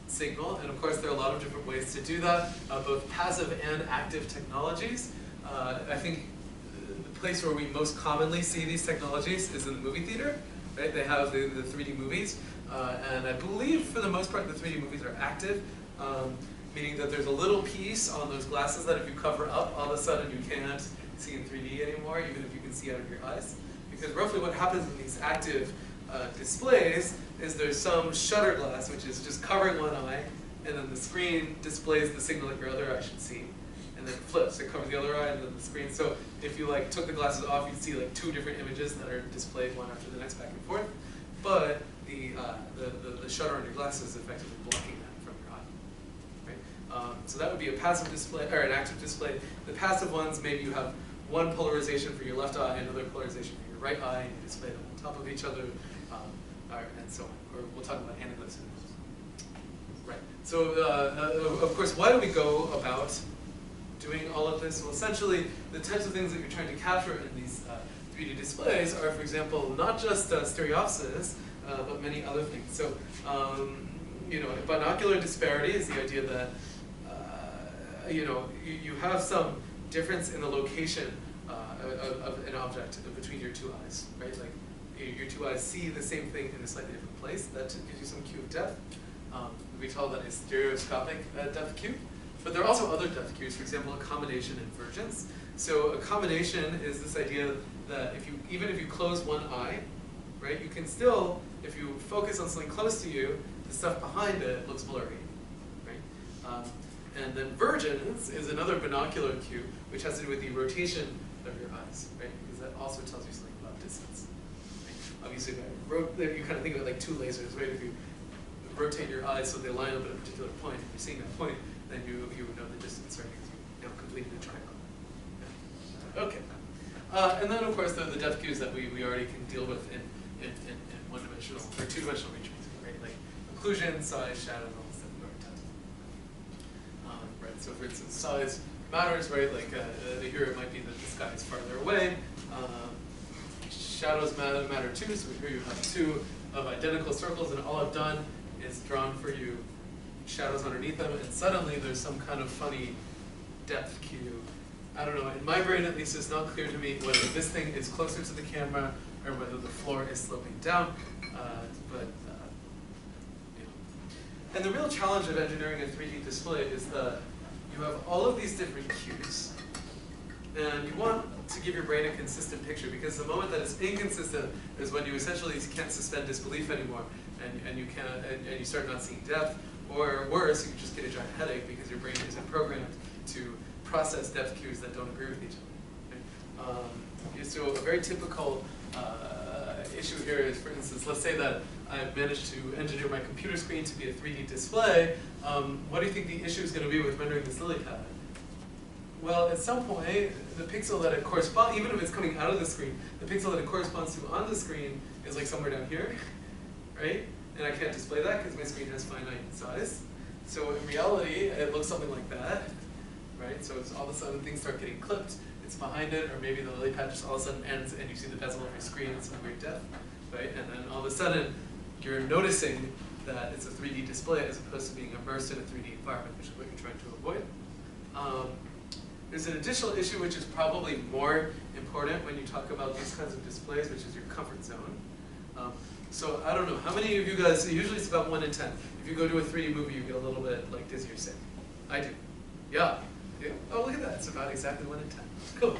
signal? And of course, there are a lot of different ways to do that, both passive and active technologies. I think the place where we most commonly see these technologies is in the movie theater, right? They have the 3D movies, and I believe for the most part the 3D movies are active, meaning that there's a little piece on those glasses that if you cover up, all of a sudden you can't see in 3D anymore, even if you can see out of your eyes. Because roughly what happens in these active displays is there's some shutter glass which is just covering one eye, and then the screen displays the signal that your other eye should see. And then it flips, it covers the other eye and then the screen. So if you took the glasses off, you'd see two different images that are displayed one after the next back and forth. But the shutter on your glasses is effectively blocking that from your eye. Right? So that would be a passive display, or an active display. The passive ones, maybe you have one polarization for your left eye and another polarization for your right eye, and you display them on top of each other, and so on. Or we'll talk about anaglyphs in those. Right. So of course, why do we go about doing all of this? Well, essentially, the types of things that you're trying to capture in these 3D displays are, for example, not just stereopsis, but many other things. So, binocular disparity is the idea that, you have some difference in the location of an object between your two eyes, right? Your two eyes see the same thing in a slightly different place. That gives you some cue of depth. We call that a stereoscopic depth cue. But there are also other depth cues, for example, accommodation and vergence. So accommodation is this idea that even if you close one eye, right, you can still, if you focus on something close to you, the stuff behind it looks blurry, right? And then vergence is another binocular cue, which has to do with the rotation of your eyes, right? Because that also tells you something about distance. Right? Obviously, you kind of think of it like two lasers, right? If rotate your eyes so they line up at a particular point. If you're seeing that point, then you would know the distance, right? Because you completed the triangle. Yeah. Okay. And then, of course, the depth cues that we already can deal with in one-dimensional or two-dimensional ray tracing, right? Like occlusion, size, shadow, and all this stuff we already talked about. Right. So, for instance, size matters, right? Like here it might be that the sky is farther away. Shadows matter too. So here you have two of identical circles, and all I've done is drawn for you shadows underneath them, and suddenly there's some kind of funny depth cue. I don't know, in my brain at least it's not clear to me whether this thing is closer to the camera or whether the floor is sloping down, you know. And the real challenge of engineering a 3D display is that you have all of these different cues, and you want to give your brain a consistent picture, because the moment that it's inconsistent is when you essentially can't suspend disbelief anymore, and you can't, and you start not seeing depth, or worse, you just get a giant headache because your brain isn't programmed to process depth cues that don't agree with each other. Right? So a very typical issue here is, for instance, let's say that I've managed to engineer my computer screen to be a 3D display. What do you think the issue is going to be with rendering this lily pad? Well, at some point, the pixel that it corresponds, even if it's coming out of the screen, the pixel that it corresponds to on the screen is like somewhere down here, right? And I can't display that because my screen has finite size. So in reality, it looks something like that, right? So it's all of a sudden things start getting clipped, it's behind it, or maybe the lily pad just all of a sudden ends and you see the bezel of your screen at some weird depth, right? And then all of a sudden, you're noticing that it's a 3D display as opposed to being immersed in a 3D environment, which is what you're trying to avoid. There's an additional issue which is probably more important when you talk about these kinds of displays, which is your comfort zone. So I don't know, how many of you guys, usually it's about 1 in 10. If you go to a 3D movie, you get a little bit like dizzy or sick. I do. Yeah. Oh, look at that, it's about exactly 1 in 10. Cool.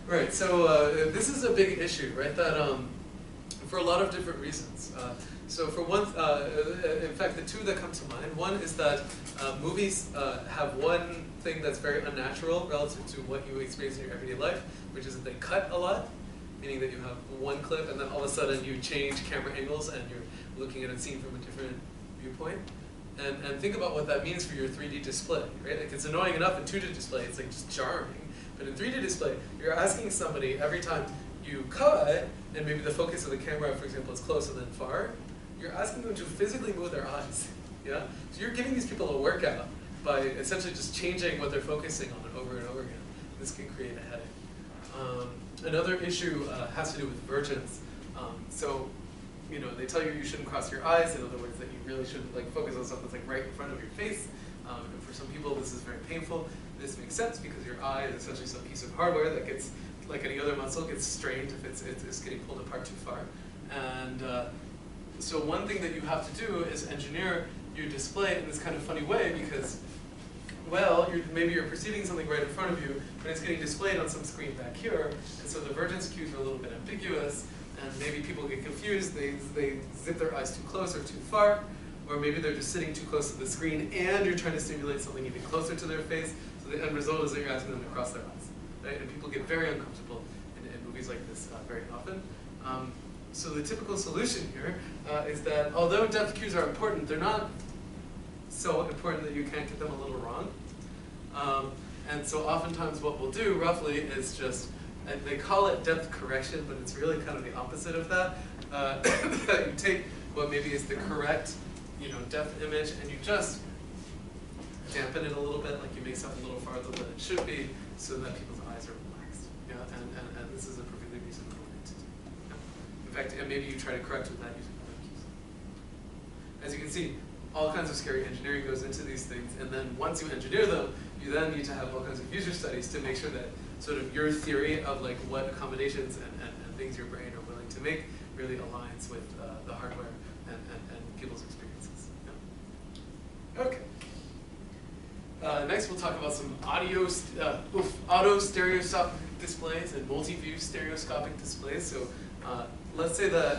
Right, so this is a big issue, right? That for a lot of different reasons. So for one, in fact, the two that come to mind, one is that movies have one thing that's very unnatural relative to what you experience in your everyday life, which is that they cut a lot, meaning that you have one clip and then all of a sudden you change camera angles and you're looking at a scene from a different viewpoint. And think about what that means for your 3D display, right? Like it's annoying enough in 2D display, it's like just jarring. But in 3D display, you're asking somebody every time you cut, and maybe the focus of the camera, for example, is close and then far, you're asking them to physically move their eyes, yeah? So you're giving these people a workout by essentially just changing what they're focusing on over and over again. This can create a headache. Another issue has to do with vergence. So, you know, they tell you you shouldn't cross your eyes. In other words, that you really shouldn't like focus on something that's like right in front of your face. And for some people, this is very painful. This makes sense because your eye is essentially some piece of hardware that gets, like any other muscle, gets strained if it's getting pulled apart too far. And so one thing that you have to do is engineer your display in this kind of funny way because, well, maybe you're perceiving something right in front of you, but it's getting displayed on some screen back here, and so the vergence cues are a little bit ambiguous, and maybe people get confused, they zip their eyes too close or too far, or maybe they're just sitting too close to the screen and you're trying to stimulate something even closer to their face, so the end result is that you're asking them to cross their eyes, right? And people get very uncomfortable in movies like this very often. So the typical solution here is that although depth cues are important, they're not so important that you can't get them a little wrong. And so oftentimes what we'll do roughly is just, and they call it depth correction, but it's really kind of the opposite of that. That you take what maybe is the correct, depth image, and you just dampen it a little bit, like you make something a little farther than it should be, so that people's eyes are relaxed. Yeah, and this is a perfectly reasonable thing to do. Yeah. In fact, and maybe you try to correct with that using other cues. As you can see, all kinds of scary engineering goes into these things, and then once you engineer them, you then need to have all kinds of user studies to make sure that sort of your theory of like what accommodations and things your brain are willing to make really aligns with the hardware and people's experiences. Yeah. Okay. Next we'll talk about some auto stereoscopic displays and multi-view stereoscopic displays. So let's say that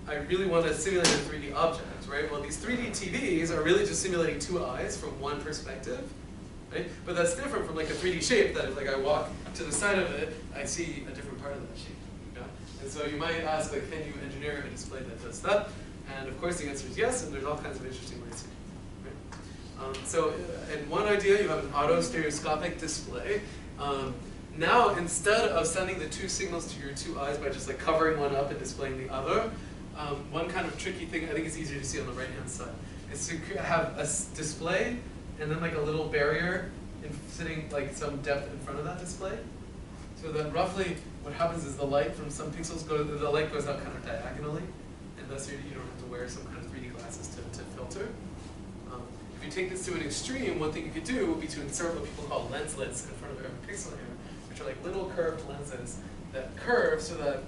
I really want to simulate a 3D object, right? Well, these 3D TVs are really just simulating two eyes from one perspective, right? But that's different from like a 3D shape that if like I walk to the side of it, I see a different part of that shape. Yeah? And so you might ask, like, can you engineer a display that does that? And of course the answer is yes, and there's all kinds of interesting ways to do it. Right? So in one idea, you have an auto stereoscopic display. Now, instead of sending the two signals to your two eyes by just like covering one up and displaying the other, one kind of tricky thing, I think it's easier to see on the right-hand side, is to have a display and then like a little barrier sitting like some depth in front of that display. So that roughly what happens is the light from some pixels the light goes out kind of diagonally, and thus you don't have to wear some kind of 3D glasses to filter. If you take this to an extreme, one thing you could do would be to insert what people call lenslets in front of every pixel here, which are like little curved lenses that curve so that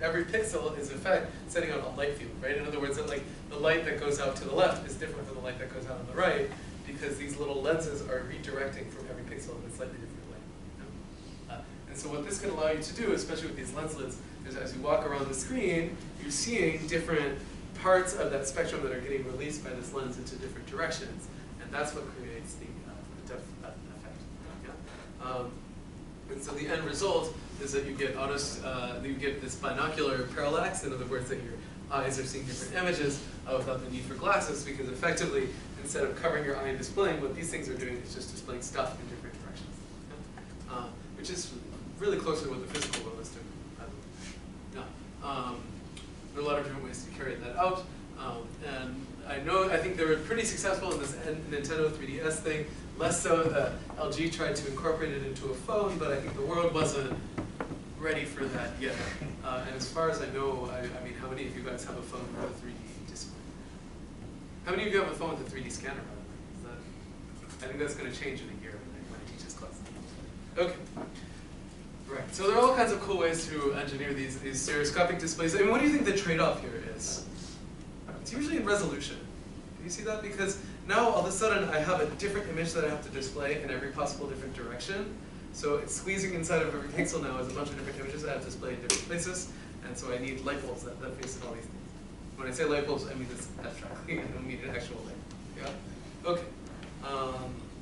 every pixel is in fact sending out a light field, right? In other words, that like the light that goes out to the left is different from the light that goes out on the right, because these little lenses are redirecting from every pixel in a slightly different way. And so what this can allow you to do, especially with these lenslets, is as you walk around the screen, you're seeing different parts of that spectrum that are getting released by this lens into different directions, and that's what creates the depth effect. Yeah? And so the end result is that you get this binocular parallax. In other words, that your eyes are seeing different images without the need for glasses, because effectively, instead of covering your eye and displaying, what these things are doing is just displaying stuff in different directions, which is really close to what the physical world is doing. There are a lot of different ways to carry that out, and I think they were pretty successful in this Nintendo 3DS thing. Less so that LG tried to incorporate it into a phone, but I think the world wasn't ready for that yet. And as far as I know, I mean, how many of you guys have a phone with a 3D display? How many of you have a phone with a 3D scanner, by the way? I think that's going to change in a year when I teach this class. Okay. Right. So there are all kinds of cool ways to engineer these stereoscopic displays. I mean, what do you think the trade-off here is? It's usually in resolution. Do you see that? Because now all of a sudden I have a different image that I have to display in every possible different direction. So it's squeezing inside of every pixel now is a bunch of different images I have to display in different places. And so I need light bulbs that face all these things. When I say light bulbs, I mean this abstractly. I don't mean an actual light. Yeah? Okay.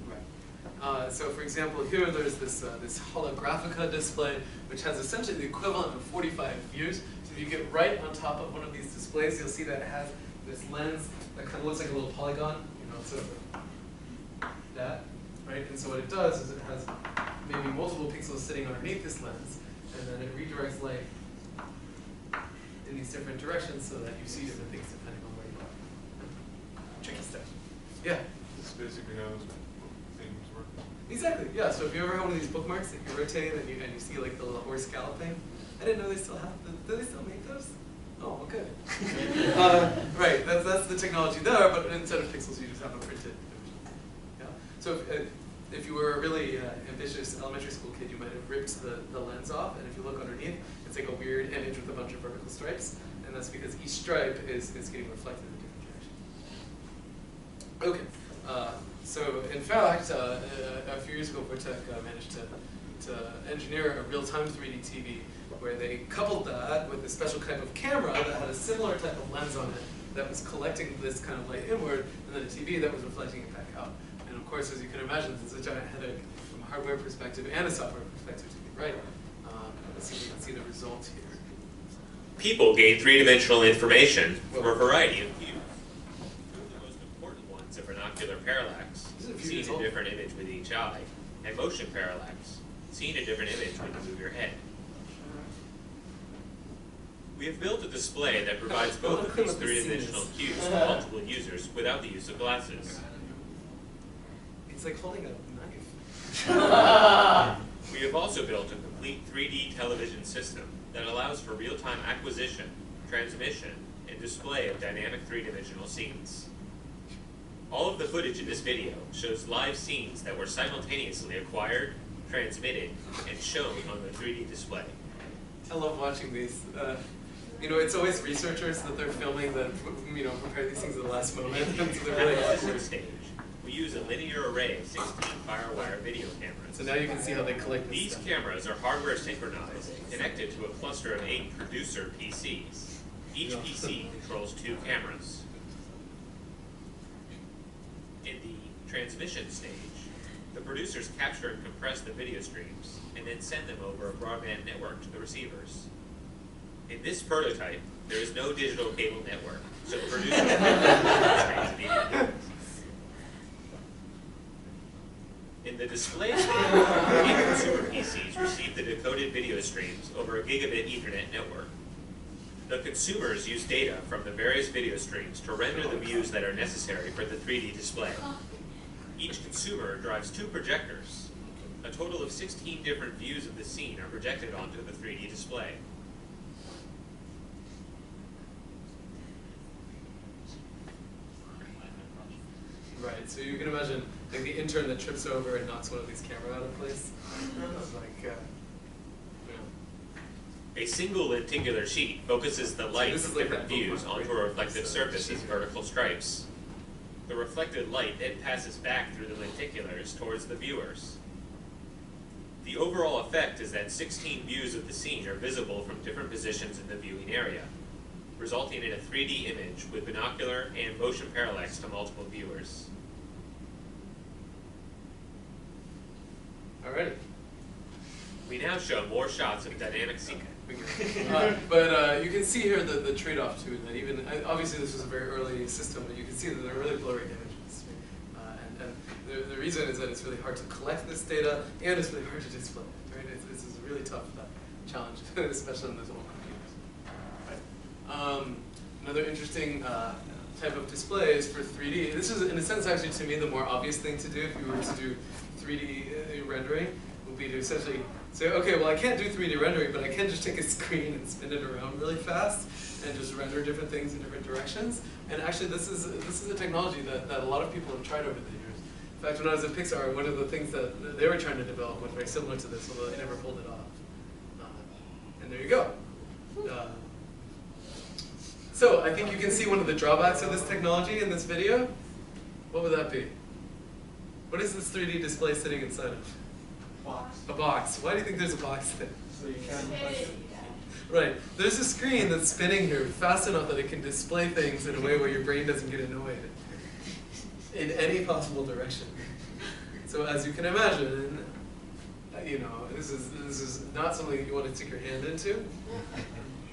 Right. So for example, here there's this holographica display, which has essentially the equivalent of 45 views. So if you get right on top of one of these displays, you'll see that it has this lens that kind of looks like a little polygon, sort of like that, right? And so what it does is it has maybe multiple pixels sitting underneath this lens, and then it redirects light in these different directions so that you see different things depending on where you are. Tricky stuff. Yeah? It's basically how those things work. Exactly, yeah. So if you ever have one of these bookmarks that you rotate and you see like the little horse galloping, I didn't know they still have do they still make those? Oh, okay. Right, that's the technology there, but instead of pixels, you just have a printed image. Yeah. So if you were a really ambitious elementary school kid, you might have ripped the lens off, and if you look underneath, it's like a weird image with a bunch of vertical stripes, and that's because each stripe is getting reflected in a different direction. Okay. So in fact, a few years ago, Vortec managed to engineer a real-time 3D TV where they coupled that with a special type of camera that had a similar type of lens on it that was collecting this kind of light inward, and then a TV that was reflecting it back out. And of course, as you can imagine, this is a giant headache from a hardware perspective and a software perspective to get right. Let's see if we can see the results here. People gain three-dimensional information from a variety of views. Two of the most important ones are binocular parallax, seeing a different image with each eye, and motion parallax, seeing a different image when you move your head. We have built a display that provides both of these three-dimensional cues to multiple users without the use of glasses. It's like holding a knife. We have also built a complete 3D television system that allows for real-time acquisition, transmission, and display of dynamic three-dimensional scenes. All of the footage in this video shows live scenes that were simultaneously acquired, transmitted, and shown on the 3D display. I love watching these. It's always researchers that they're filming that prepare these things at the last moment. So they're really at the stage, we use a linear array of 16 FireWire video cameras. So now you can see how they collect this These stuff. cameras are hardware synchronized, connected to a cluster of 8 producer PCs. Each PC controls 2 cameras. In the transmission stage, the producers capture and compress the video streams, and then send them over a broadband network to the receivers. In this prototype, there is no digital cable network, so the producer will not be immediately. In the display stage, consumer PCs receive the decoded video streams over a gigabit Ethernet network. The consumers use data from the various video streams to render the views that are necessary for the 3D display. Each consumer drives 2 projectors. A total of 16 different views of the scene are projected onto the 3D display. Right, so you can imagine like the intern that trips over and knocks one of these cameras out of place. Like, A single lenticular sheet focuses the light this is from like different that views bookmark, onto right? a reflective surface as vertical stripes. The reflected light then passes back through the lenticulars towards the viewers. The overall effect is that 16 views of the scene are visible from different positions in the viewing area, resulting in a 3D image with binocular and motion parallax to multiple viewers. Alrighty. We now show more shots of dynamic scene. But you can see here the trade-off too, that even, obviously this was a very early system, but you can see that they're really blurry images. And the reason is that it's really hard to collect this data, and it's really hard to display it, right? It's a really tough challenge, especially on those old computers. Another interesting type of display is for 3D. This is, in a sense, actually, to me, the more obvious thing to do if you were to do 3D rendering, would be to essentially say, okay, well, I can't do 3D rendering, but I can just take a screen and spin it around really fast and just render different things in different directions. And actually, this is a technology that a lot of people have tried over the years. In fact, when I was at Pixar, one of the things that they were trying to develop was very similar to this, although they never pulled it off. And there you go. So I think you can see one of the drawbacks of this technology in this video. What would that be? What is this 3D display sitting inside of? Box. A box. Why do you think there's a box there? So you can push it. Right. There's a screen that's spinning here fast enough that it can display things in a way where your brain doesn't get annoyed in any possible direction. So as you can imagine, you know, this is not something you want to stick your hand into.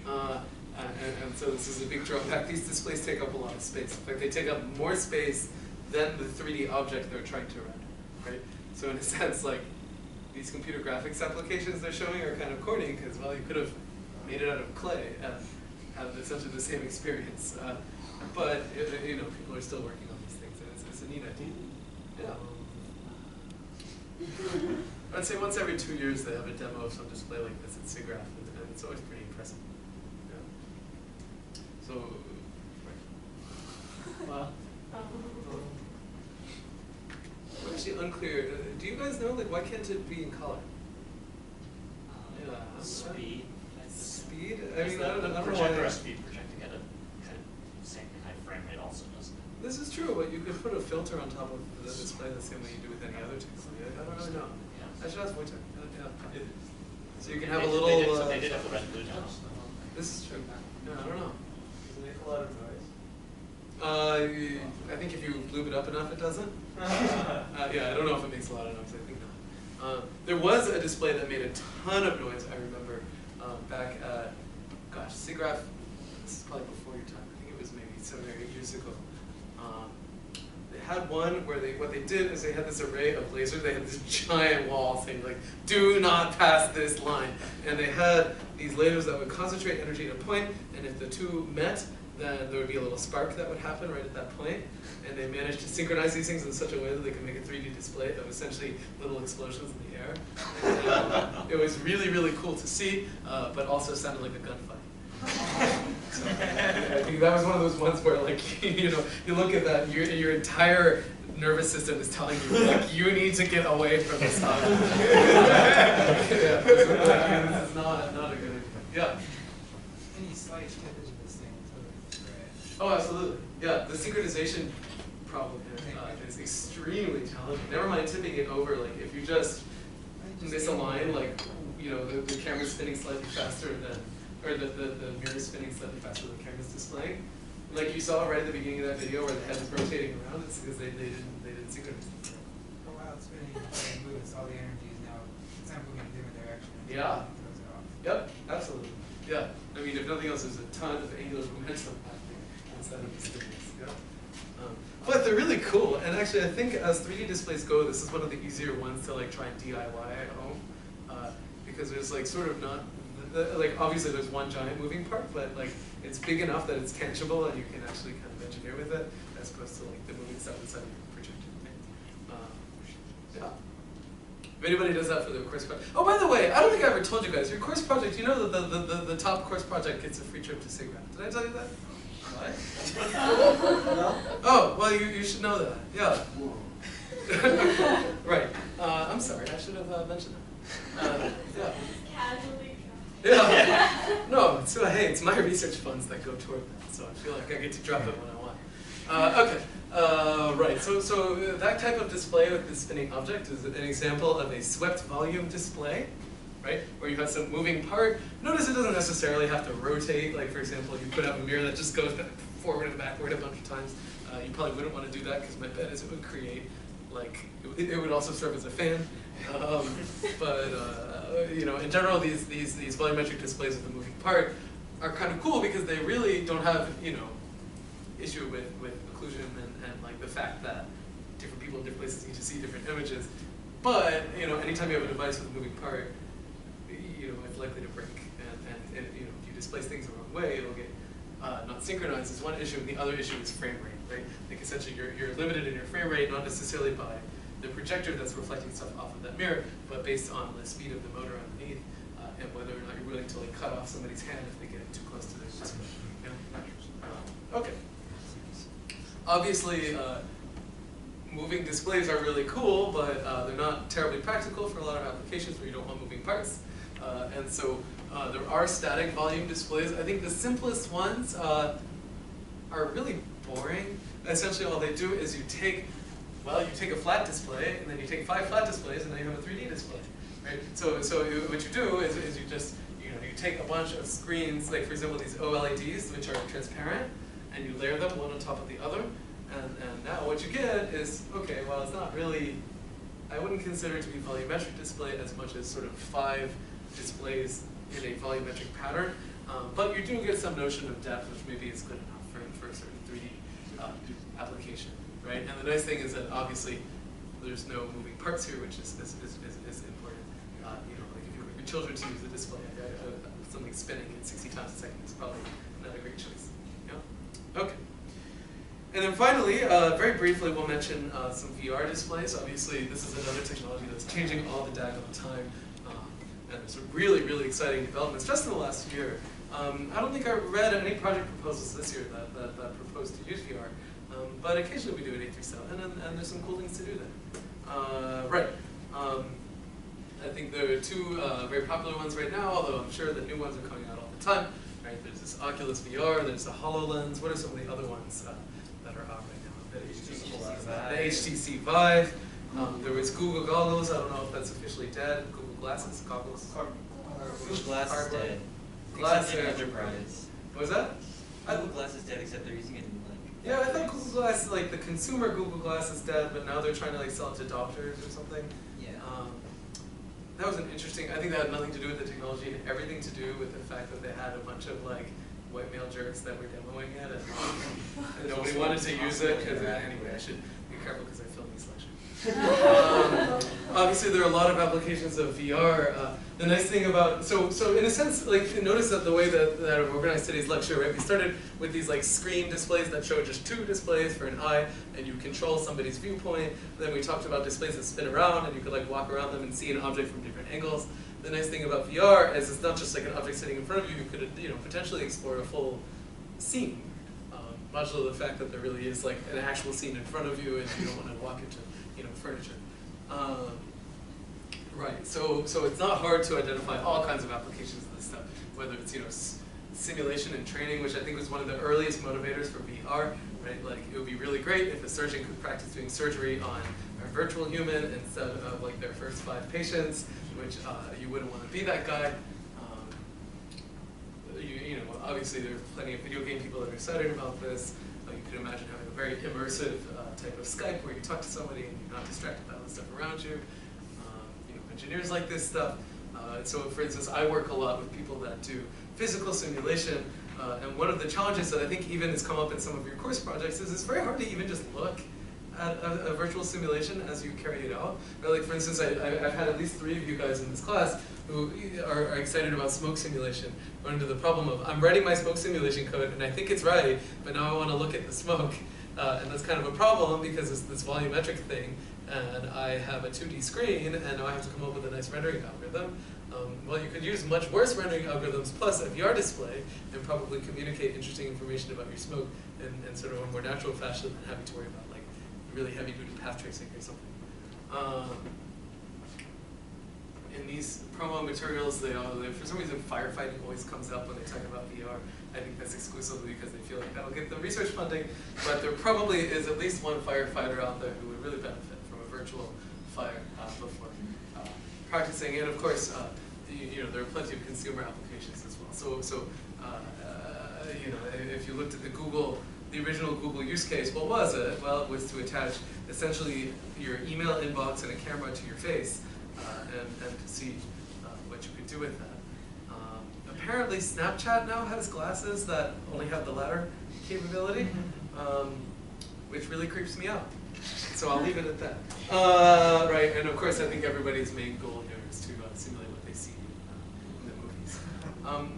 And so this is a big drawback. These displays take up a lot of space. In fact, they take up more space than the 3D object they're trying to render, right? So in a sense, like, these computer graphics applications they're showing are kind of corny because, well, you could have made it out of clay and have essentially the same experience. But, you know, people are still working on these things, and it's a neat idea. Yeah. I'd say once every 2 years they have a demo of some display like this at SIGGRAPH, and it's always pretty impressive. Yeah. So, Wow. I'm actually unclear. Do you guys know, like, why can't it be in color? Speed. Speed? I mean, I don't know projector why. has to be projecting at a kind of same high frame rate also, doesn't it? This is true, but you could put a filter on top of the display the same way you do with any other technology. I don't really know. I should ask Wojtek. Yeah. So you can have a little. They did have the red and blue tones. This is true. Yeah, I don't know. Does it make a lot of noise? I think if you lube it up enough, it doesn't. Yeah, I don't know if it makes a lot of noise. I think not. There was a display that made a ton of noise. I remember back at, gosh, SIGGRAPH. This is probably before your time. I think it was maybe 7 or 8 years ago. They had one where what they did is they had this array of lasers. They had this giant wall saying, like, do not pass this line. And they had these lasers that would concentrate energy at a point, and if the two met, then there would be a little spark that would happen right at that point. And they managed to synchronize these things in such a way that they could make a 3D display of essentially little explosions in the air. And, it was really, really cool to see, but also sounded like a gunfight. So I think that was one of those ones where, like, you know, you look at that, your entire nervous system is telling you, like, you need to get away from this stuff. Yeah, this is not a good idea. Yeah. Any slight tippage of this thing totally crash. Oh, absolutely. Yeah, the synchronization problem is extremely challenging. Never mind tipping it over. Like, if you just misalign, like, you know, the camera's spinning slightly faster than, or the mirror's spinning slightly faster than the camera's displaying. Like you saw right at the beginning of that video where the head is rotating around, it's because they didn't synchronize. For a while it's spinning and moving, so all the energy is now, it's not moving in a different direction. Yeah. It throws it off. Yep, absolutely. Yeah, I mean, if nothing else, there's a ton of angular momentum happening inside of these things. Yeah. But they're really cool, and actually, I think as 3D displays go, this is one of the easier ones to like try and DIY at home, because there's like sort of not like obviously there's one giant moving part, but like it's big enough that it's tangible and you can actually kind of engineer with it, as opposed to like the moving stuff inside of your projector. Yeah. If anybody does that for their course project. Oh, by the way, I don't think I ever told you guys, your course project, you know that the top course project gets a free trip to SIGGRAPH. Did I tell you that? What? No? Oh, well, you should know that. Yeah. Right. I'm sorry, I should have mentioned that. Yeah. Casually. Yeah. No, so hey, it's my research funds that go toward that, so I feel like I get to drop it when I want. Okay. Right, so that type of display with the spinning object is an example of a swept volume display, right? Where you have some moving part. Notice it doesn't necessarily have to rotate. Like for example, you put up a mirror that just goes forward and backward a bunch of times. You probably wouldn't want to do that because my bet is it would create, like, it would also serve as a fan. You know, in general, these volumetric displays of the moving part are kind of cool because they really don't have, you know, issue with occlusion and like the fact that different people in different places need to see different images. But you know, anytime you have a device with a moving part, you know, it's likely to break. And you know, if you displace things the wrong way, it'll get not synchronized. Is one issue, and the other issue is frame rate, right? Like essentially, you're limited in your frame rate, not necessarily by the projector that's reflecting stuff off of that mirror, but based on the speed of the motor underneath, and whether or not you're willing to like cut off somebody's hand if they get too close to their display. Yeah? Okay. Obviously, moving displays are really cool, but they're not terribly practical for a lot of applications where you don't want moving parts. And so there are static volume displays. I think the simplest ones are really boring. Essentially, all they do is you take a flat display, and then you take 5 flat displays, and then you have a 3D display, right? So what you do is you just, you take a bunch of screens, like for example these OLEDs, which are transparent, and you layer them one on top of the other, and now what you get is, okay, well it's not really, I wouldn't consider it to be volumetric display as much as sort of 5 displays in a volumetric pattern, but you do get some notion of depth, which maybe is good enough for a certain 3D application. Right, and the nice thing is that obviously there's no moving parts here, which is important. You know, like if you want your children to use the display, something spinning at 60 times a second is probably not a great choice. Yeah. Okay. And then finally, very briefly, we'll mention some VR displays. Obviously, this is another technology that's changing all the daggone time, and there's some really, really exciting developments just in the last year. I don't think I read any project proposals this year that proposed to use VR. But occasionally we do an 837, and there's some cool things to do there. Right. I think there are 2 very popular ones right now, although I'm sure that new ones are coming out all the time. Right? There's this Oculus VR, there's the HoloLens. What are some of the other ones that are out right now? The HTC Vive. There was Google Goggles. I don't know if that's officially dead. Google Glasses, goggles. Google Glass is dead. Glass Enterprise. What was that? Google Glass is dead, except they're using it in like. Yeah, I thought Google Glass, like the consumer Google Glass is dead, but now they're trying to like sell it to doctors or something. Yeah. That was an interesting, I think that had nothing to do with the technology and everything to do with the fact that they had a bunch of like white male jerks that were demoing it, and nobody wanted to use it, because anyway, I should be careful because I filmed these lectures. Obviously there are a lot of applications of VR. The nice thing about, so in a sense, like notice that the way that I've organized today's lecture, right? We started with these like screen displays that show just 2 displays for an eye, and you control somebody's viewpoint. Then we talked about displays that spin around, and you could like walk around them and see an object from different angles. The nice thing about VR is it's not just like an object sitting in front of you. You could potentially explore a full scene, modulo the fact that there really is like an actual scene in front of you, and you don't want to walk into furniture. Right, so it's not hard to identify all kinds of applications of this stuff, whether it's simulation and training, which I think was one of the earliest motivators for VR, right? Like it would be really great if a surgeon could practice doing surgery on a virtual human instead of like their first 5 patients, which you wouldn't want to be that guy. Obviously there's plenty of video game people that are excited about this. You could imagine having a very immersive type of Skype where you talk to somebody and you're not distracted by all the stuff around you. Engineers like this stuff. So for instance, I work a lot with people that do physical simulation. And one of the challenges that I think even has come up in some of your course projects is it's very hard to even just look at a virtual simulation as you carry it out. Like for instance, I've had at least 3 of you guys in this class who are excited about smoke simulation, run into the problem of, I'm writing my smoke simulation code and I think it's right, but now I want to look at the smoke. And that's kind of a problem because it's this volumetric thing, and I have a 2D screen, and now I have to come up with a nice rendering algorithm. Well, you could use much worse rendering algorithms plus a VR display and probably communicate interesting information about your smoke in sort of a more natural fashion than having to worry about like really heavy-duty path tracing or something. In these promo materials, they for some reason firefighting always comes up when they talk about VR. I think that's exclusively because they feel like that'll get them research funding, but there probably is at least one firefighter out there who would really benefit from a virtual fire before practicing. And of course, there are plenty of consumer applications as well. So if you looked at the original Google use case, what was it? Well, it was to attach essentially your email inbox and a camera to your face and to see what you could do with that. Apparently Snapchat now has glasses that only have the latter capability, which really creeps me out. So I'll leave it at that. Right, and of course I think everybody's main goal here is to simulate what they see in the movies.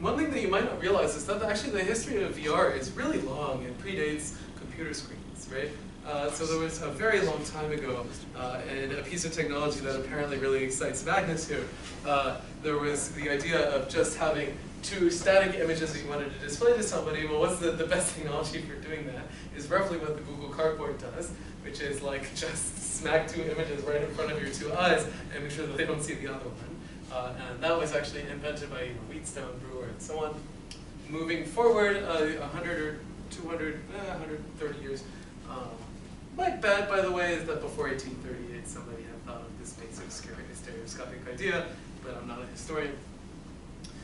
One thing that you might not realize is that actually the history of VR is really long and predates computer screens, right? So there was a very long time ago, and a piece of technology that apparently really excites Magnus here, there was the idea of just having 2 static images that you wanted to display to somebody. Well, what's the best technology for doing that is roughly what the Google Cardboard does, which is like just smack 2 images right in front of your 2 eyes and make sure that they don't see the other one. And that was actually invented by Wheatstone, Brewer, and so on. Moving forward, 100 or 200, 130 years. My bet, by the way, is that before 1838 somebody had thought of this basic stereoscopic idea, but I'm not a historian.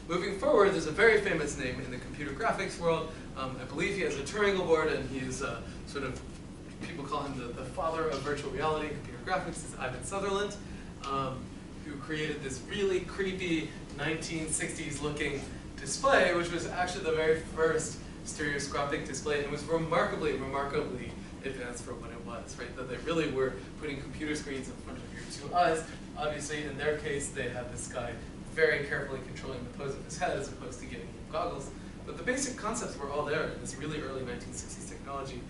Moving forward, there's a very famous name in the computer graphics world. I believe he has a Turing Award, and he is sort of, people call him the father of virtual reality and computer graphics. Is Ivan Sutherland, who created this really creepy 1960s looking display, which was actually the very first stereoscopic display, and was remarkably advanced for what it was, right? That they really were putting computer screens in front of your 2 eyes. Obviously, in their case, they had this guy very carefully controlling the pose of his head as opposed to giving him goggles. But the basic concepts were all there in this really early 1960s technology.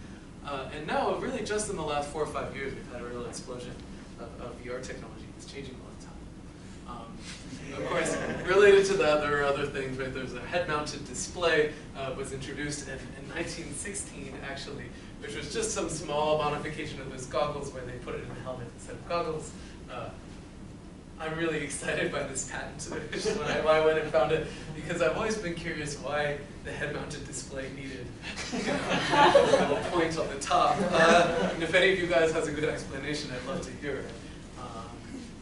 And now, really just in the last 4 or 5 years, we've had a real explosion of VR technology. It's changing all the time. Of course, related to that, there are other things, right? There's a head-mounted display, was introduced in 1916, actually, which was just some small modification of those goggles where they put it in a helmet instead of goggles. I'm really excited by this patent, which is when I went and found it, because I've always been curious why the head-mounted display needed a little point on the top. And if any of you guys has a good explanation, I'd love to hear it.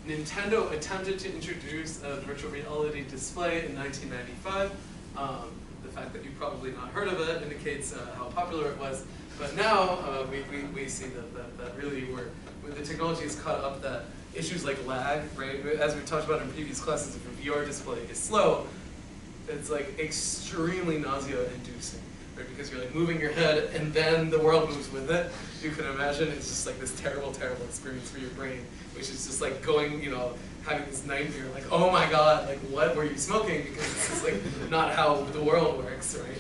Nintendo attempted to introduce a virtual reality display in 1995. The fact that you've probably not heard of it indicates how popular it was. But now we see that really the technology has caught up that issues like lag, right? As we talked about in previous classes, if a VR display is slow, it's like extremely nausea-inducing, right? Because you're like moving your head and then the world moves with it. You can imagine it's just like this terrible, terrible experience for your brain, which is just like going, having this nightmare, like, oh my god, like what were you smoking? Because this is like not how the world works, right?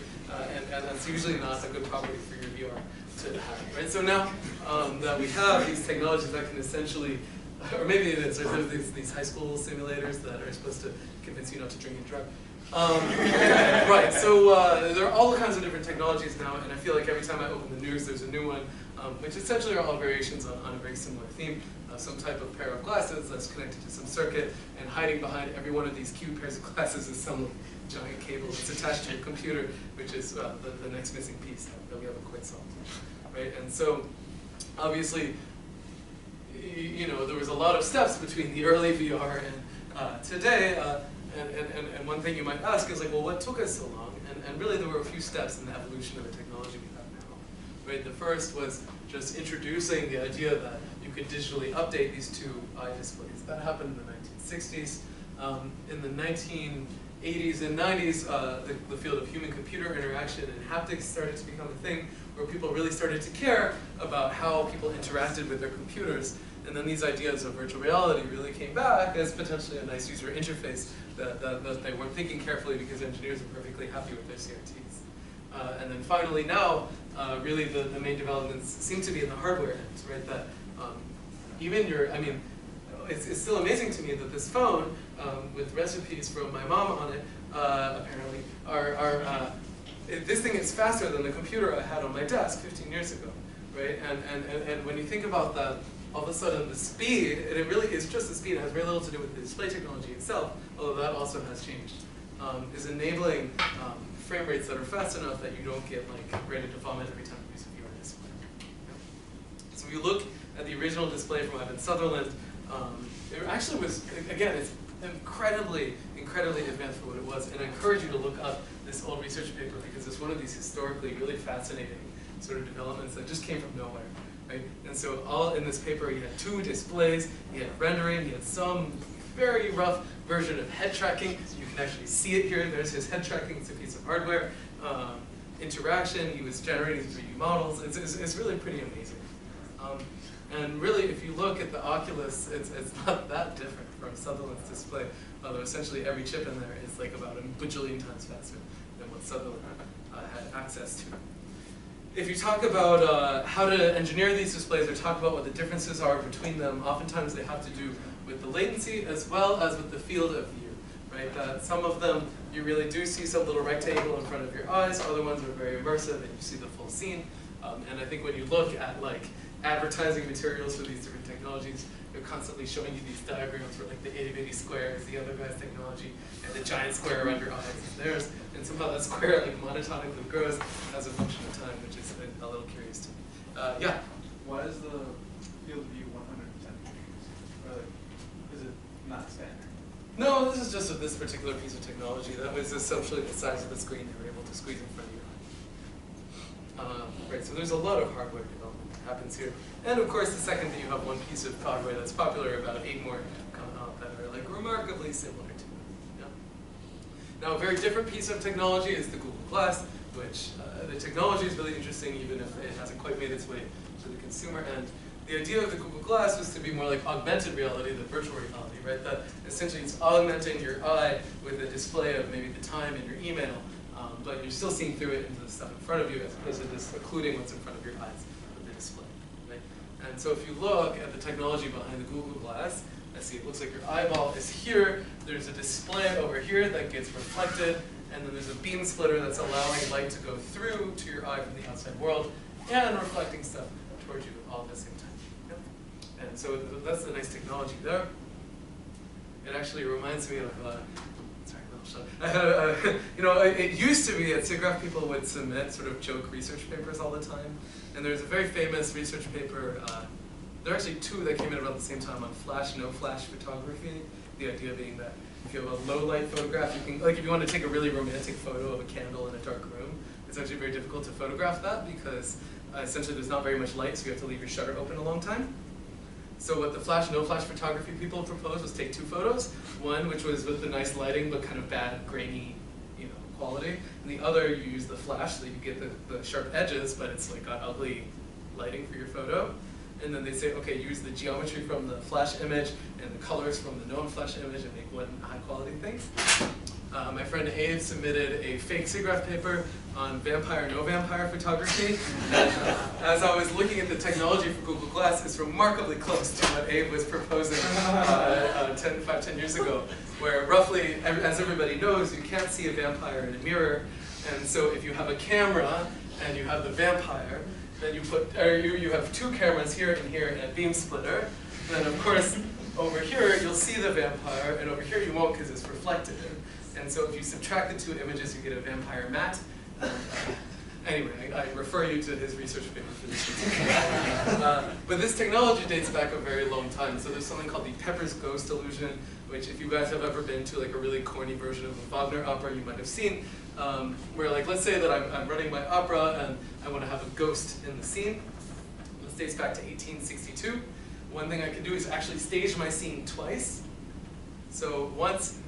And that's usually not a good property for your VR to have, right? So now that we have these technologies that can essentially, or maybe it is, or there's these high school simulators that are supposed to convince you not to drink and drive. Right, so there are all kinds of different technologies now, and I feel like every time I open the news, there's a new one, which essentially are all variations on a very similar theme. Some type of pair of glasses that's connected to some circuit, and hiding behind every one of these cube pairs of glasses is some giant cable that's attached to a computer, which is the next missing piece that we haven't quite solved. Right, and so obviously, there was a lot of steps between the early VR and today, and one thing you might ask is like, well, what took us so long? And really there were a few steps in the evolution of the technology we have now. Right, the first was just introducing the idea that you could digitally update these 2 eye displays. That happened in the 1960s. In the 80s and 90s, the field of human-computer interaction and haptics started to become a thing where people really started to care about how people interacted with their computers. And then these ideas of virtual reality really came back as potentially a nice user interface that they weren't thinking carefully because engineers are perfectly happy with their CRTs. And then finally now, really the main developments seem to be in the hardware end, right? That even it's still amazing to me that this phone with recipes from my mom on it, apparently, this thing is faster than the computer I had on my desk 15 years ago, right? And when you think about that, all of a sudden the speed, and it really is just the speed, it has very little to do with the display technology itself, although that also has changed, is enabling frame rates that are fast enough that you don't get like ready to vomit every time you use a VR display. So if you look at the original display from Ivan Sutherland, it actually was, again, it's incredibly advanced for what it was, and I encourage you to look up this old research paper because it's one of these historically really fascinating sort of developments that just came from nowhere, right? And so all in this paper, he had 2 displays, he had rendering, he had some very rough version of head tracking. You can actually see it here. There's his head tracking. It's a piece of hardware. Interaction. He was generating 3D models. It's really pretty amazing. And really, if you look at the Oculus, it's not that different from Sutherland's display, although essentially every chip in there is like about a bajillion times faster than what Sutherland had access to. If you talk about how to engineer these displays or talk about what the differences are between them, oftentimes they have to do with the latency as well as with the field of view, right? Some of them you really do see some little rectangle in front of your eyes, other ones are very immersive and you see the full scene. And I think when you look at like advertising materials for these different technologies, they're constantly showing you these diagrams where like the itty-bitty square is the other guy's technology and the giant square around your eyes is theirs, and somehow that square like monotonically grows as a function of time, which is a little curious to me. Yeah? Why is the field of view 110 degrees? Or like, is it not standard? No, this is just with this particular piece of technology. That was essentially the size of the screen they were able to squeeze in front of your eye. Right, so there's a lot of hardware development that happens here. And of course, the second that you have one piece of hardware that's popular, about 8 more come out that are like remarkably similar to it. Yeah? Now, a very different piece of technology is the Google Glass, which the technology is really interesting, even if it hasn't quite made its way to the consumer end. The idea of the Google Glass was to be more like augmented reality than virtual reality, right? That essentially it's augmenting your eye with a display of maybe the time in your email, but you're still seeing through it into the stuff in front of you as opposed to just occluding what's in front of your eyes with the display, right? And so if you look at the technology behind the Google Glass, I see it looks like your eyeball is here, there's a display over here that gets reflected, and then there's a beam splitter that's allowing light to go through to your eye from the outside world and reflecting stuff towards you all at the same time. Yep. And so that's the nice technology there. It actually reminds me of, you know, it used to be at SIGGRAPH people would submit sort of joke research papers all the time. And there's a very famous research paper, there are actually 2 that came in about the same time on flash, no flash photography. The idea being that if you have a low light photograph, you can, like if you want to take a really romantic photo of a candle in a dark room, it's actually very difficult to photograph that because essentially there's not very much light, so you have to leave your shutter open a long time. So what the flash, no flash photography people proposed was take 2 photos. One, which was with the nice lighting, but kind of bad, grainy, you know, quality. And the other, you use the flash so that you get the sharp edges, but it's like got ugly lighting for your photo. And then they say, okay, use the geometry from the flash image and the colors from the non-flash image and make one high quality thing. My friend Abe submitted a fake SIGGRAPH paper on vampire, no vampire photography. And as I was looking at the technology for Google Glass, it's remarkably close to what Abe was proposing 10 years ago, where roughly, as everybody knows, you can't see a vampire in a mirror. And so if you have a camera and you have the vampire, then you put, or you have 2 cameras here and here and a beam splitter. Then of course, over here you'll see the vampire, and over here you won't because it's reflected. And so if you subtract the 2 images, you get a vampire matte. Anyway, I refer you to his research paper for this. But this technology dates back a very long time. So there's something called the Pepper's Ghost illusion, which if you guys have ever been to like a really corny version of a Wagner opera, you might have seen, where like, let's say that I'm running my opera and I want to have a ghost in the scene. This dates back to 1862. One thing I can do is actually stage my scene twice. So once,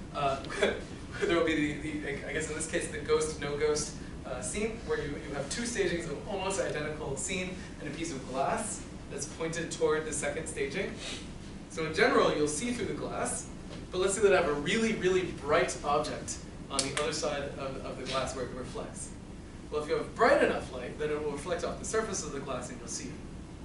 there will be I guess in this case, the ghost, no ghost scene, where you have two stagings of almost identical scene and a piece of glass that's pointed toward the second staging. So in general, you'll see through the glass, but let's say that I have a really, really bright object on the other side of the glass where it reflects. Well, if you have bright enough light, then it will reflect off the surface of the glass and you'll see it,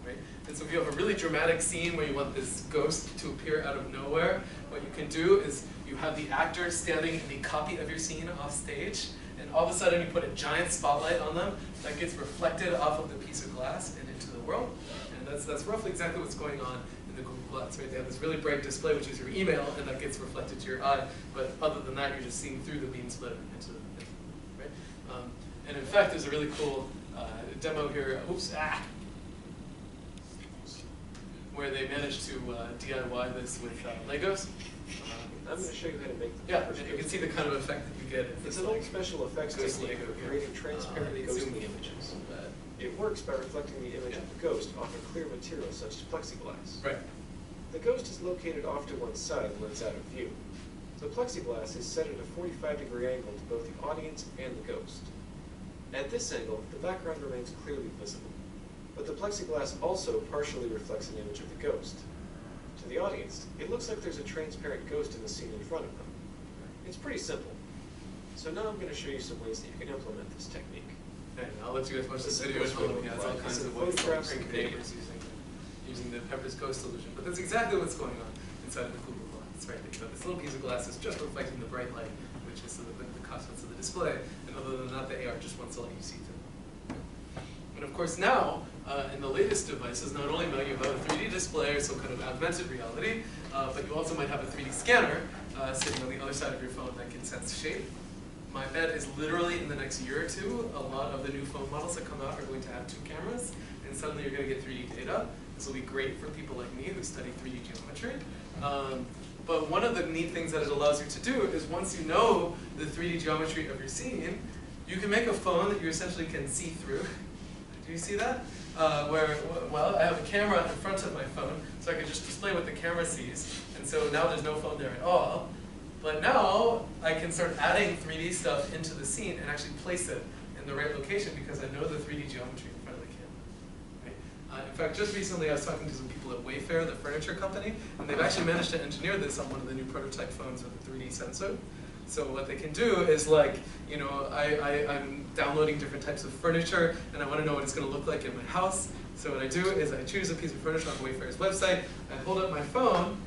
right? And so if you have a really dramatic scene where you want this ghost to appear out of nowhere, what you can do is you have the actor standing in a copy of your scene off stage, and all of a sudden you put a giant spotlight on them that gets reflected off of the piece of glass and into the world. And that's roughly exactly what's going on in the Google Glass, right? They have this really bright display, which is your email, and that gets reflected to your eye. But other than that, you're just seeing through the beam splitter into right? And in fact, there's a really cool demo here. Where they managed to DIY this with Legos. I'm going to show you how to make the and you can see the kind of effect that you get. It's an old special effects technique for creating transparent ghosting images. It works by reflecting the image of the ghost off a clear material such as plexiglass. Right. The ghost is located off to one side when it's out of view. The plexiglass is set at a 45-degree angle to both the audience and the ghost. At this angle, the background remains clearly visible, but the plexiglass also partially reflects an image of the ghost. To the audience, it looks like there's a transparent ghost in the scene in front of them. It's pretty simple. So now I'm going to show you some ways that you can implement this technique. And I'll let you guys watch this video as well. It has all kinds of ways to print papers using the Pepper's ghost illusion. But that's exactly what's going on inside of the Google Glass, right? You've got this little piece of glass that's just reflecting the bright light, which is the cosmos of the display. And other than that, the AR just wants to let you see through. And of course now, in the latest devices, not only might you have a 3D display or some kind of augmented reality, but you also might have a 3D scanner sitting on the other side of your phone that can sense shape. My bet is literally in the next year or two, a lot of the new phone models that come out are going to have 2 cameras, and suddenly you're going to get 3D data. This will be great for people like me who study 3D geometry. But one of the neat things that it allows you to do is once you know the 3D geometry of your scene, you can make a phone that you essentially can see through. Do you see that? Well, I have a camera in front of my phone, so I can just display what the camera sees, and so now there's no phone there at all. But now I can start adding 3D stuff into the scene and actually place it in the right location because I know the 3D geometry in front of the camera. Right? In fact, just recently I was talking to some people at Wayfair, the furniture company, and they've actually managed to engineer this on one of the new prototype phones with a 3D sensor. So what they can do is like, you know, I'm downloading different types of furniture and I want to know what it's going to look like in my house. So what I do is I choose a piece of furniture on Wayfair's website, I hold up my phone,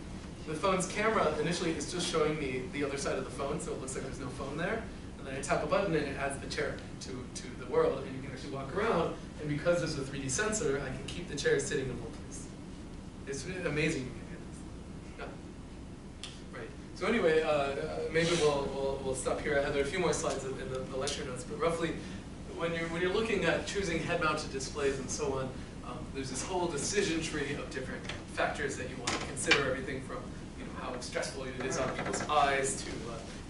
the phone's camera initially is just showing me the other side of the phone, so it looks like there's no phone there. And then I tap a button and it adds the chair to the world, and you can actually walk around, and because there's a 3D sensor, I can keep the chair sitting in one place. It's really amazing you can get this. Yeah. Right. So anyway, maybe we'll stop here. There are a few more slides in the lecture notes, but roughly, when you're looking at choosing head-mounted displays and so on, there's this whole decision tree of different factors that you want to consider, everything from how stressful it is on people's eyes to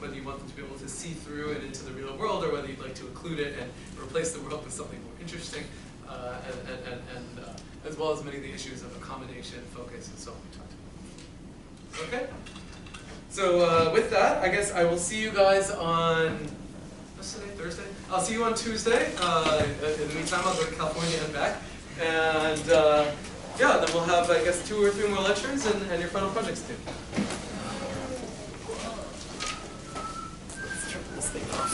whether you want them to be able to see through and into the real world, or whether you'd like to occlude it and replace the world with something more interesting, as well as many of the issues of accommodation, focus, and so on we talked about. Okay? So with that, I guess I will see you guys on, what's today, Thursday? I'll see you on Tuesday. In the meantime, I'll go to California and back. And yeah, then we'll have, I guess, 2 or 3 more lectures and your final projects too. Let's turn this thing off.